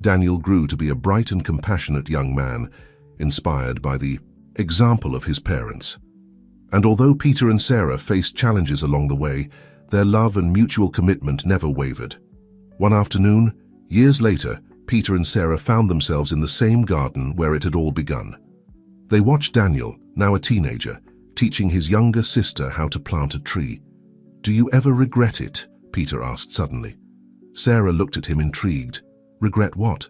Daniel grew to be a bright and compassionate young man, inspired by the example of his parents. And although Peter and Sarah faced challenges along the way, their love and mutual commitment never wavered. One afternoon, years later, Peter and Sarah found themselves in the same garden where it had all begun. They watched Daniel, now a teenager, teaching his younger sister how to plant a tree. "Do you ever regret it?" Peter asked suddenly. Sarah looked at him intrigued. "Regret what?"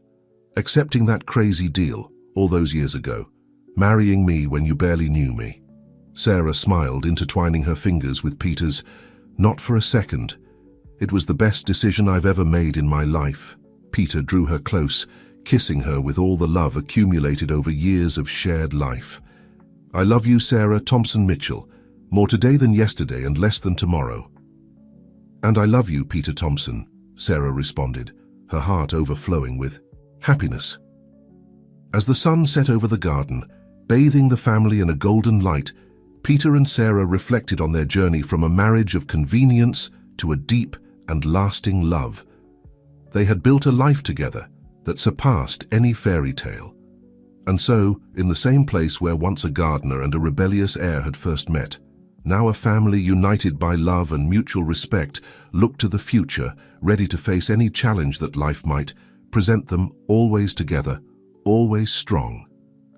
"Accepting that crazy deal, all those years ago. Marrying me when you barely knew me." Sarah smiled, intertwining her fingers with Peter's. "Not for a second. It was the best decision I've ever made in my life." Peter drew her close, kissing her with all the love accumulated over years of shared life. "I love you, Sarah Thompson Mitchell, more today than yesterday and less than tomorrow." "And I love you, Peter Thompson," Sarah responded, her heart overflowing with happiness. As the sun set over the garden, bathing the family in a golden light, Peter and Sarah reflected on their journey from a marriage of convenience to a deep and lasting love. They had built a life together that surpassed any fairy tale. And so, in the same place where once a gardener and a rebellious heir had first met, now a family united by love and mutual respect looked to the future, ready to face any challenge that life might present them, always together, always strong.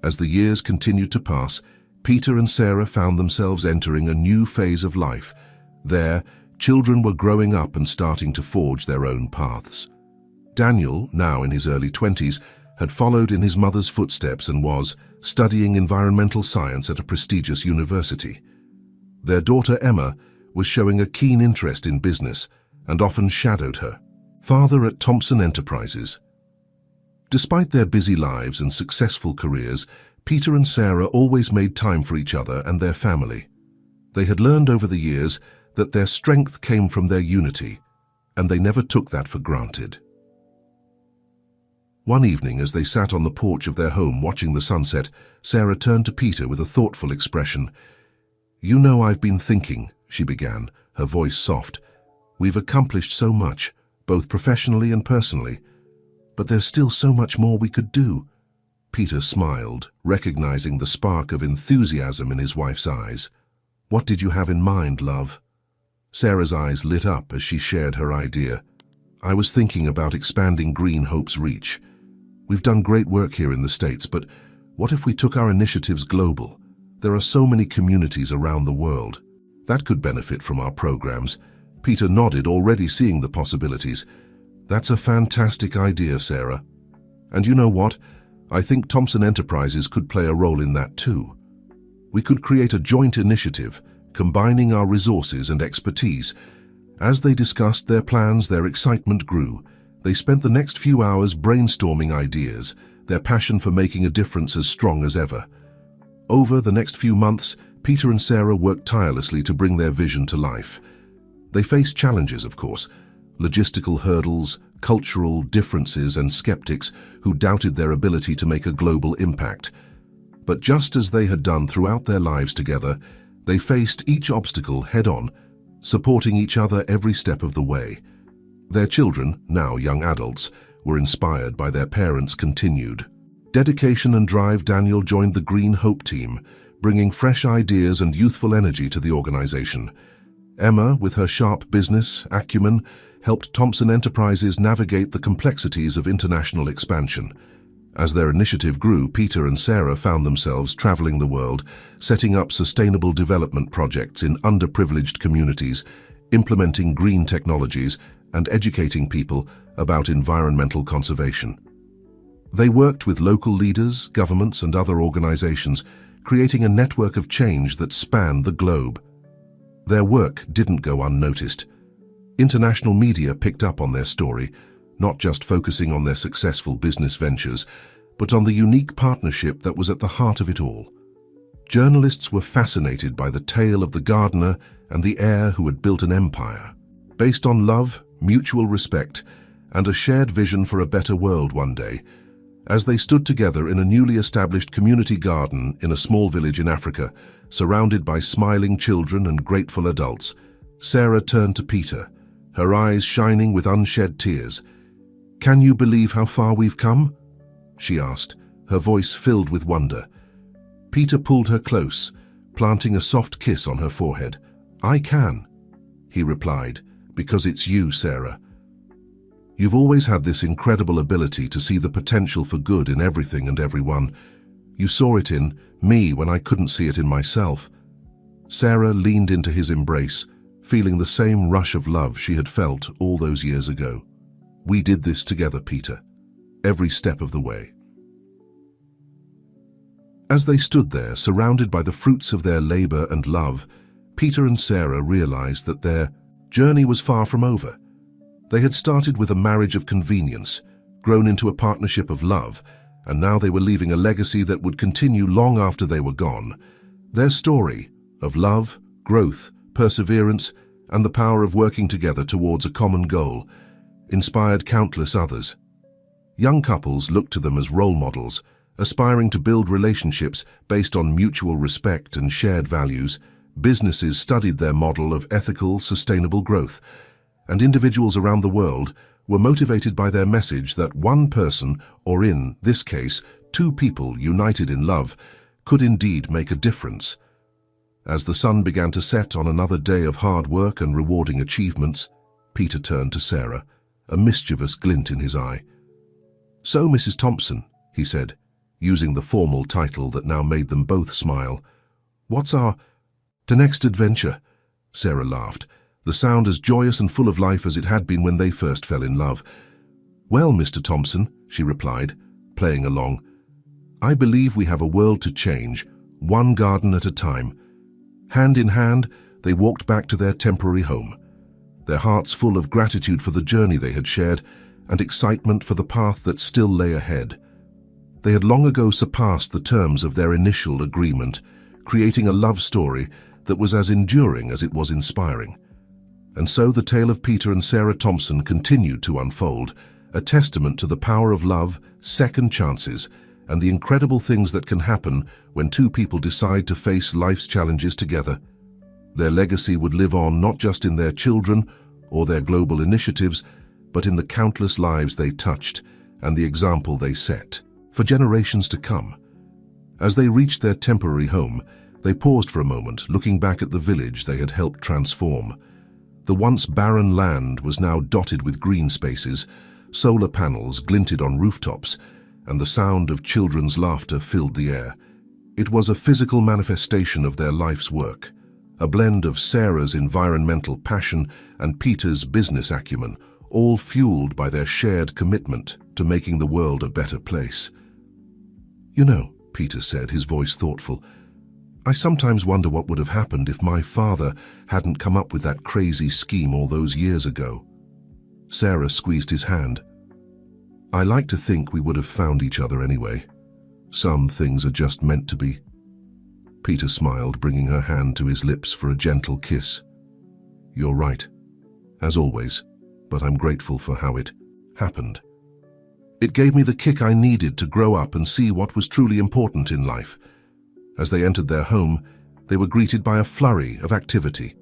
As the years continued to pass, Peter and Sarah found themselves entering a new phase of life. There, children were growing up and starting to forge their own paths. Daniel, now in his early 20s, had followed in his mother's footsteps and was studying environmental science at a prestigious university. Their daughter Emma was showing a keen interest in business and often shadowed her father at Thompson Enterprises. Despite their busy lives and successful careers, Peter and Sarah always made time for each other and their family. They had learned over the years that their strength came from their unity, and they never took that for granted. One evening, as they sat on the porch of their home watching the sunset, Sarah turned to Peter with a thoughtful expression. "You know, I've been thinking," she began, her voice soft. "We've accomplished so much, both professionally and personally. But there's still so much more we could do. Peter smiled, recognizing the spark of enthusiasm in his wife's eyes. What did you have in mind, love? Sarah's eyes lit up as she shared her idea. I was thinking about expanding Green Hope's reach. We've done great work here in the States, but what if we took our initiatives global? There are so many communities around the world. That could benefit from our programs. Peter nodded, already seeing the possibilities. That's a fantastic idea, Sarah. And you know what? I think Thompson Enterprises could play a role in that too. We could create a joint initiative, combining our resources and expertise. As they discussed their plans, their excitement grew. They spent the next few hours brainstorming ideas, their passion for making a difference as strong as ever. Over the next few months, Peter and Sarah worked tirelessly to bring their vision to life. They faced challenges, of course, logistical hurdles, cultural differences, and skeptics who doubted their ability to make a global impact. But just as they had done throughout their lives together, they faced each obstacle head-on, supporting each other every step of the way. Their children, now young adults, were inspired by their parents' continued dedication and drive. Daniel joined the Green Hope team, bringing fresh ideas and youthful energy to the organization. Emma, with her sharp business acumen, helped Thompson Enterprises navigate the complexities of international expansion. As their initiative grew, Peter and Sarah found themselves traveling the world, setting up sustainable development projects in underprivileged communities, implementing green technologies, and educating people about environmental conservation. They worked with local leaders, governments, and other organizations, creating a network of change that spanned the globe. Their work didn't go unnoticed. International media picked up on their story, not just focusing on their successful business ventures, but on the unique partnership that was at the heart of it all. Journalists were fascinated by the tale of the gardener and the heir who had built an empire, based on love, mutual respect, and a shared vision for a better world one day. As they stood together in a newly established community garden in a small village in Africa, surrounded by smiling children and grateful adults, Sarah turned to Peter, her eyes shining with unshed tears. "Can you believe how far we've come?" she asked, her voice filled with wonder. Peter pulled her close, planting a soft kiss on her forehead. "I can," he replied, "because it's you, Sarah. You've always had this incredible ability to see the potential for good in everything and everyone. You saw it in me when I couldn't see it in myself." Sarah leaned into his embrace, feeling the same rush of love she had felt all those years ago. "We did this together, Peter, every step of the way." As they stood there, surrounded by the fruits of their labor and love, Peter and Sarah realized that their journey was far from over. They had started with a marriage of convenience, grown into a partnership of love, and now they were leaving a legacy that would continue long after they were gone. Their story of love, growth, perseverance, and the power of working together towards a common goal inspired countless others. Young couples looked to them as role models, aspiring to build relationships based on mutual respect and shared values. Businesses studied their model of ethical, sustainable growth, and individuals around the world were motivated by their message that one person, or in this case, two people united in love, could indeed make a difference. As the sun began to set on another day of hard work and rewarding achievements, Peter turned to Sarah, a mischievous glint in his eye. "So, Mrs. Thompson," he said, using the formal title that now made them both smile, "what's our next adventure?" Sarah laughed, the sound as joyous and full of life as it had been when they first fell in love. "Well, Mr. Thompson," she replied, playing along, "I believe we have a world to change, one garden at a time." Hand in hand, they walked back to their temporary home, their hearts full of gratitude for the journey they had shared and excitement for the path that still lay ahead. They had long ago surpassed the terms of their initial agreement, creating a love story that was as enduring as it was inspiring. And so the tale of Peter and Sarah Thompson continued to unfold, a testament to the power of love, second chances, and the incredible things that can happen when two people decide to face life's challenges together. Their legacy would live on not just in their children or their global initiatives, but in the countless lives they touched and the example they set for generations to come. As they reached their temporary home, they paused for a moment, looking back at the village they had helped transform. The once barren land was now dotted with green spaces, solar panels glinted on rooftops, and the sound of children's laughter filled the air. It was a physical manifestation of their life's work, a blend of Sarah's environmental passion and Peter's business acumen, all fueled by their shared commitment to making the world a better place. "You know," Peter said, his voice thoughtful, "I sometimes wonder what would have happened if my father hadn't come up with that crazy scheme all those years ago." Sarah squeezed his hand. "I like to think we would have found each other anyway. Some things are just meant to be." Peter smiled, bringing her hand to his lips for a gentle kiss. "You're right, as always, but I'm grateful for how it happened. It gave me the kick I needed to grow up and see what was truly important in life." As they entered their home, they were greeted by a flurry of activity.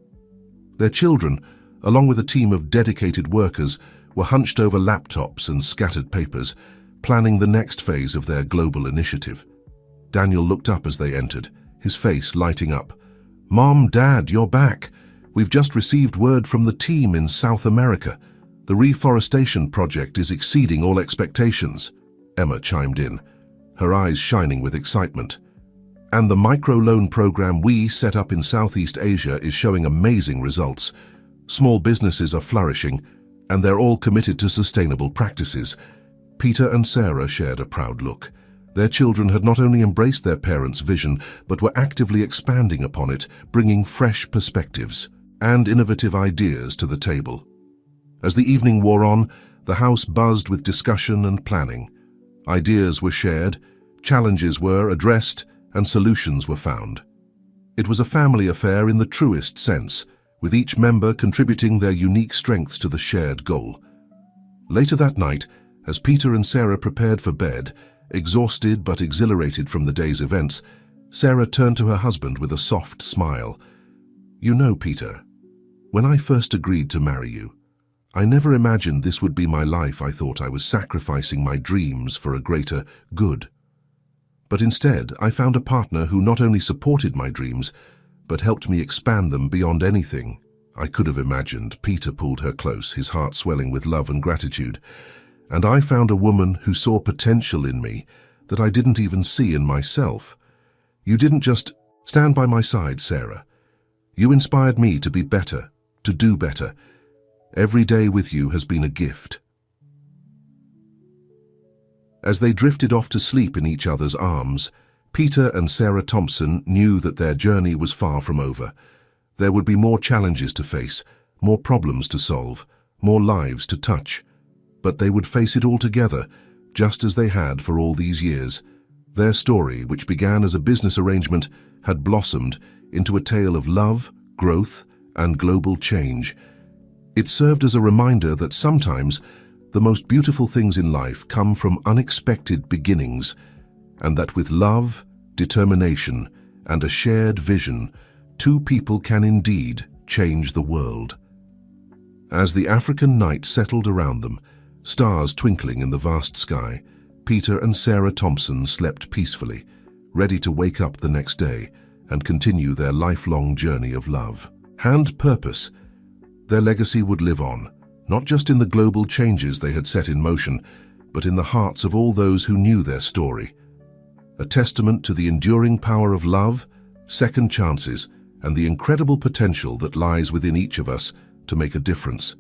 Their children, along with a team of dedicated workers, were hunched over laptops and scattered papers, planning the next phase of their global initiative. Daniel looked up as they entered, his face lighting up. "Mom, Dad, you're back. We've just received word from the team in South America. The reforestation project is exceeding all expectations." Emma chimed in, her eyes shining with excitement. "And the microloan program we set up in Southeast Asia is showing amazing results. Small businesses are flourishing, and they're all committed to sustainable practices." Peter and Sarah shared a proud look. Their children had not only embraced their parents' vision, but were actively expanding upon it, bringing fresh perspectives and innovative ideas to the table. As the evening wore on, the house buzzed with discussion and planning. Ideas were shared, challenges were addressed, and solutions were found. It was a family affair in the truest sense, with each member contributing their unique strengths to the shared goal. Later that night, as Peter and Sarah prepared for bed, exhausted but exhilarated from the day's events, Sarah turned to her husband with a soft smile. "You know, Peter, when I first agreed to marry you, I never imagined this would be my life. I thought I was sacrificing my dreams for a greater good. But instead, I found a partner who not only supported my dreams, but helped me expand them beyond anything I could have imagined." Peter pulled her close, his heart swelling with love and gratitude. "And I found a woman who saw potential in me that I didn't even see in myself. You didn't just stand by my side, Sarah. You inspired me to be better, to do better. Every day with you has been a gift." As they drifted off to sleep in each other's arms, Peter and Sarah Thompson knew that their journey was far from over. There would be more challenges to face, more problems to solve, more lives to touch. But they would face it all together, just as they had for all these years. Their story, which began as a business arrangement, had blossomed into a tale of love, growth, and global change. It served as a reminder that sometimes the most beautiful things in life come from unexpected beginnings, and that with love, determination, and a shared vision, two people can indeed change the world. As the African night settled around them, stars twinkling in the vast sky, Peter and Sarah Thompson slept peacefully, ready to wake up the next day and continue their lifelong journey of love and purpose. Their legacy would live on, not just in the global changes they had set in motion, but in the hearts of all those who knew their story. A testament to the enduring power of love, second chances, and the incredible potential that lies within each of us to make a difference.